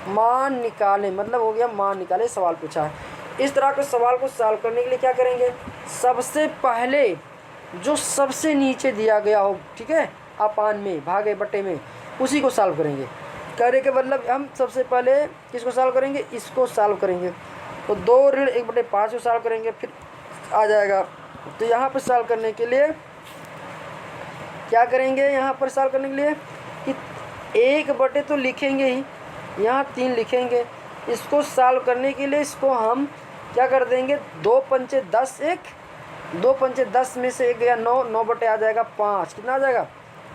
Speaker 1: मान निकालें मतलब हो गया मान निकालें, सवाल पूछा है। इस तरह के सवाल को सॉल्व करने के लिए क्या करेंगे, सबसे पहले जो सबसे नीचे दिया गया हो, ठीक है, अपान में भागे बटे में, उसी को सॉल्व करेंगे। करने के मतलब हम सबसे पहले किसको सॉल्व करेंगे, इसको सॉल्व करेंगे। तो 2 ऋण 1/5 को सॉल्व करेंगे, फिर आ जाएगा। तो यहाँ पर सॉल्व करने के लिए क्या करेंगे, यहाँ पर सॉल्व करने के लिए कि 1 तो लिखेंगे ही, यहाँ 3 लिखेंगे। इसको सॉल्व करने के लिए इसको हम क्या कर देंगे, 2 पंचे 10, 2 पंचे 10 में से 1 गया 9, 9 आ जाएगा 5, कितना आ जाएगा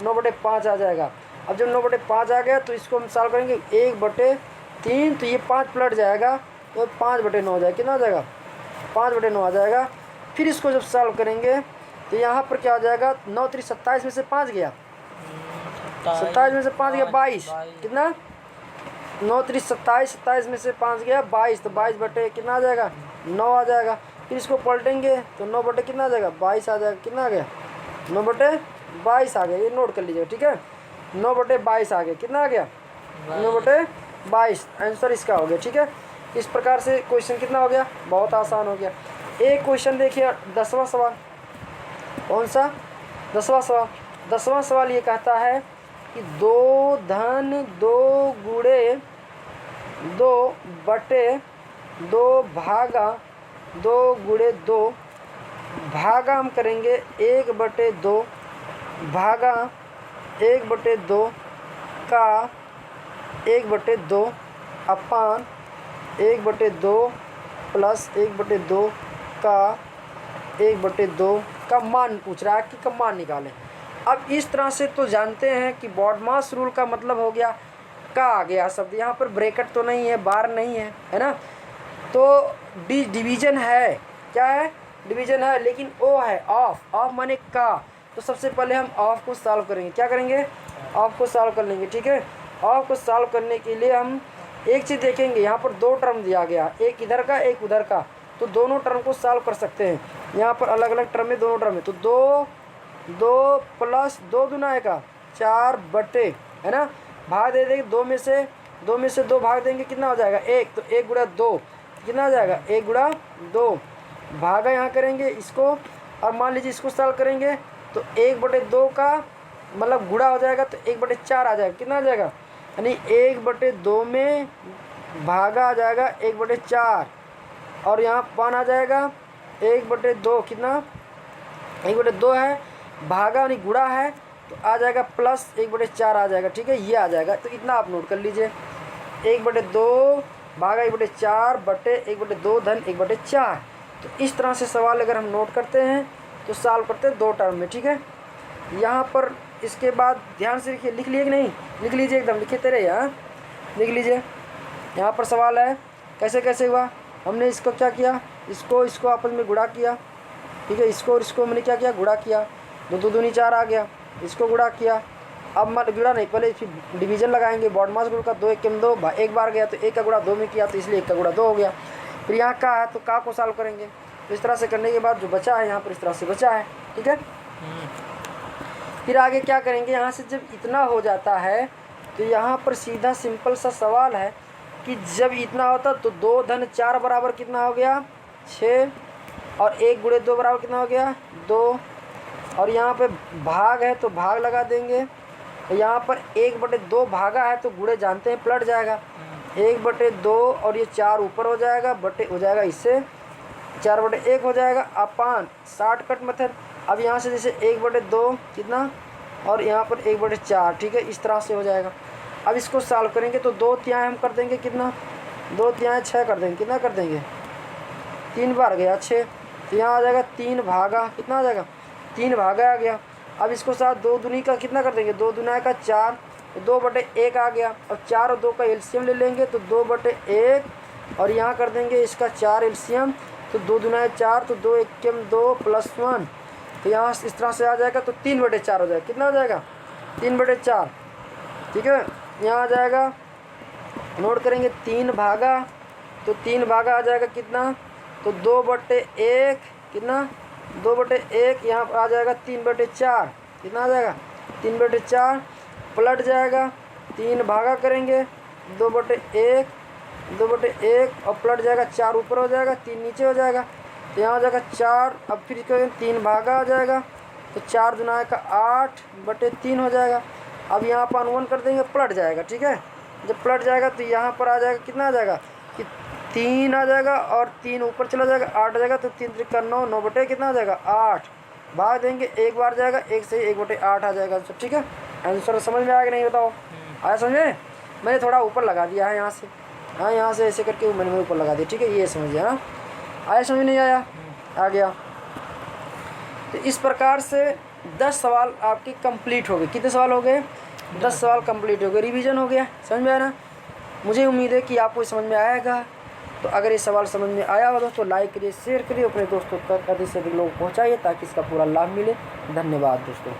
Speaker 1: 9/5 आ जाएगा। अब जब 9/5 आ गया तो इसको हम सॉल्व करेंगे 1/3, तो ये 5 पलट जाएगा तो 5/9 हो जाएगा, कितना हो जाएगा 5/9 आ जाएगा। फिर इसको जब सॉल्व करेंगे तो यहाँ पर क्या हो जाएगा, 9 3 27 में से 5 गया, 27 में से 5 गया 22, कितना 9 3 27, 27 में से 5 गया 22, तो 22 कितना आ जाएगा 9 आ जाएगा। फिर इसको पलटेंगे तो 9 कितना आ जाएगा 22 आ जाएगा, कितना आ गया 9/22 आ गया, ये नोट कर लीजिएगा, ठीक है 9/22 आ गया, कितना आ गया 9/22, आंसर इसका हो गया, ठीक है। इस प्रकार से क्वेश्चन कितना हो गया, बहुत आसान हो गया। एक क्वेश्चन देखिए 10वां सवाल, कौन सा 10वां सवाल। 10वां सवाल ये कहता है कि 2 धन 2 गुणे 2/2 भागा 2 गुणे 2 भागा हम करेंगे 1/2 भागा 1/2 का 1/2 अपान 1/2 प्लस 1/2 का 1/2 का मान पूछ रहा है कि का मान निकालें। अब इस तरह से तो जानते हैं कि बॉडमास रूल का मतलब हो गया का आ गया शब्द, यहाँ पर ब्रैकेट तो नहीं है, बार नहीं है, है ना, तो डिवीजन है, क्या है डिवीजन है, लेकिन ओ है ऑफ, ऑफ माने का। तो सबसे पहले हम ऑफ को सॉल्व करेंगे, क्या करेंगे ऑफ को सॉल्व कर लेंगे, ठीक है। ऑफ को सॉल्व करने के लिए हम एक चीज़ देखेंगे, यहाँ पर 2 टर्म दिया गया, एक इधर का एक उधर का, तो दोनों टर्म को सॉल्व कर सकते हैं। यहाँ पर अलग अलग टर्म में दोनों टर्म है, तो 2 प्लस 2 दूना का 4 है ना, भाग दे देंगे 2 में से 2 भाग देंगे, कितना हो जाएगा 1, तो 1 गुणा 2 कितना आ जाएगा 1 गुणा 2 भागा यहाँ करेंगे इसको, और मान लीजिए इसको सॉल्व करेंगे तो 1/2 का मतलब गुणा हो जाएगा तो 1/4 आ जाएगा, कितना आ जाएगा यानी 1/2 में भागा आ जाएगा 1/4, और यहाँ पान आ जाएगा 1/2, कितना 1/2 है, भागा यानी गुणा है तो आ जाएगा प्लस 1/4 आ जाएगा, ठीक है, ये आ जाएगा। तो इतना आप नोट कर लीजिए, 1/2 भागा 1/4 बटे 1/2 धन 1/4। तो इस तरह से सवाल अगर हम नोट करते हैं तो सॉल्व करते हैं 2 टर्म में, ठीक है। यहाँ पर इसके बाद ध्यान से लिखिए, लिख लिए कि नहीं, लिख लीजिए एकदम, लिखे तेरे यहाँ लिख लीजिए। यहाँ पर सवाल है कैसे कैसे हुआ, हमने इसको क्या किया, इसको आपस में गुणा किया, ठीक है, इसको और इसको हमने क्या किया गुणा किया, 2 2 दूनी 4 आ गया, इसको गुणा किया, अब मत गुणा नहीं, पहले फिर डिवीजन लगाएंगे। बॉडमास रूल का 2 1 में 2, एक बार गया तो 1 का गुणा 2 में किया तो इसलिए 1 का गुणा 2 हो गया। फिर यहाँ का है तो का को सॉल्व करेंगे, तो इस तरह से करने के बाद जो बचा है यहाँ पर इस तरह से बचा है, ठीक है। फिर आगे क्या करेंगे, यहाँ से जब इतना हो जाता है तो यहाँ पर सीधा सिंपल सा सवाल है कि जब इतना होता तो 2 धन 4 बराबर कितना हो गया 6, और 1 गुणे 2 बराबर कितना हो गया 2, और यहाँ पे भाग है तो भाग लगा देंगे। तो यहाँ पर 1/2 भागा है तो गुणे जानते हैं पलट जाएगा, 1/2 और ये 4 ऊपर हो जाएगा, बटे हो जाएगा इससे 4/1 हो जाएगा अपान शॉर्टकट मेथड। अब यहाँ से जैसे 1/2 कितना और यहाँ पर 1/4, ठीक है, इस तरह से हो जाएगा। अब इसको सॉल्व करेंगे तो 2 तिहाई हम कर देंगे कितना, 2 तिहाई 6 कर देंगे, कितना कर देंगे 3 बार गया 6, तो यहाँ आ जाएगा 3 भागा, कितना आ जाएगा 3 भागा आ गया। अब इसको साथ 2 दूनी का कितना कर देंगे, 2 दूना का 4, तो 2/1 आ गया, और 4 और 2 का एलसीएम ले लेंगे तो 2/1, और यहाँ कर देंगे इसका 4 एलसीएम, तो 2 दूना 4, तो 2 1 में 2 + 1, तो यहाँ इस तरह से आ जाएगा, तो 3/4 हो जाएगा, कितना हो जाएगा 3/4, ठीक है। यहाँ आ जाएगा, नोट करेंगे 3 भागा, तो 3 भागा आ जाएगा कितना, तो 2/1 कितना 2/1, यहाँ पर आ जाएगा 3/4, कितना आ जाएगा 3/4, पलट जाएगा 3 भागा करेंगे 2/1 और पलट जाएगा 4 ऊपर हो जाएगा 3 नीचे हो जाएगा, तो यहाँ हो जाएगा 4। अब फिर करेंगे 3 भागा आ जाएगा, तो 4 दूना का 8/3 हो जाएगा। अब यहाँ पर अनुमान कर देंगे पलट जाएगा, ठीक है। जब पलट जाएगा तो यहाँ पर आ जाएगा कितना आ जाएगा कि 3 आ जाएगा, और 3 ऊपर चला जाएगा 8 आ जाएगा, तो 3 × 9 9 कितना आ जाएगा 8, भाग देंगे 1 बार जाएगा 1 से 1/8 आ जाएगा आंसर, ठीक है। आंसर समझ में आया कि नहीं बताओ, आया समझ में? मैंने थोड़ा ऊपर लगा दिया है यहाँ से, हाँ यहाँ से ऐसे करके मैंने ऊपर लगा दिया, ठीक है, ये समझिए। हाँ आया समझ नहीं आया, आ गया। तो इस प्रकार से 10 सवाल आपके कंप्लीट हो गए। कितने सवाल हो गए 10 सवाल कंप्लीट हो गए, रिवीजन हो गया, समझ में आया ना। मुझे उम्मीद है कि आपको समझ में आएगा। तो अगर ये सवाल समझ में आया हो दोस्तों लाइक करिए, शेयर करिए, अपने दोस्तों तक अधिक से अधिक लोग पहुँचाइए ताकि इसका पूरा लाभ मिले। धन्यवाद दोस्तों।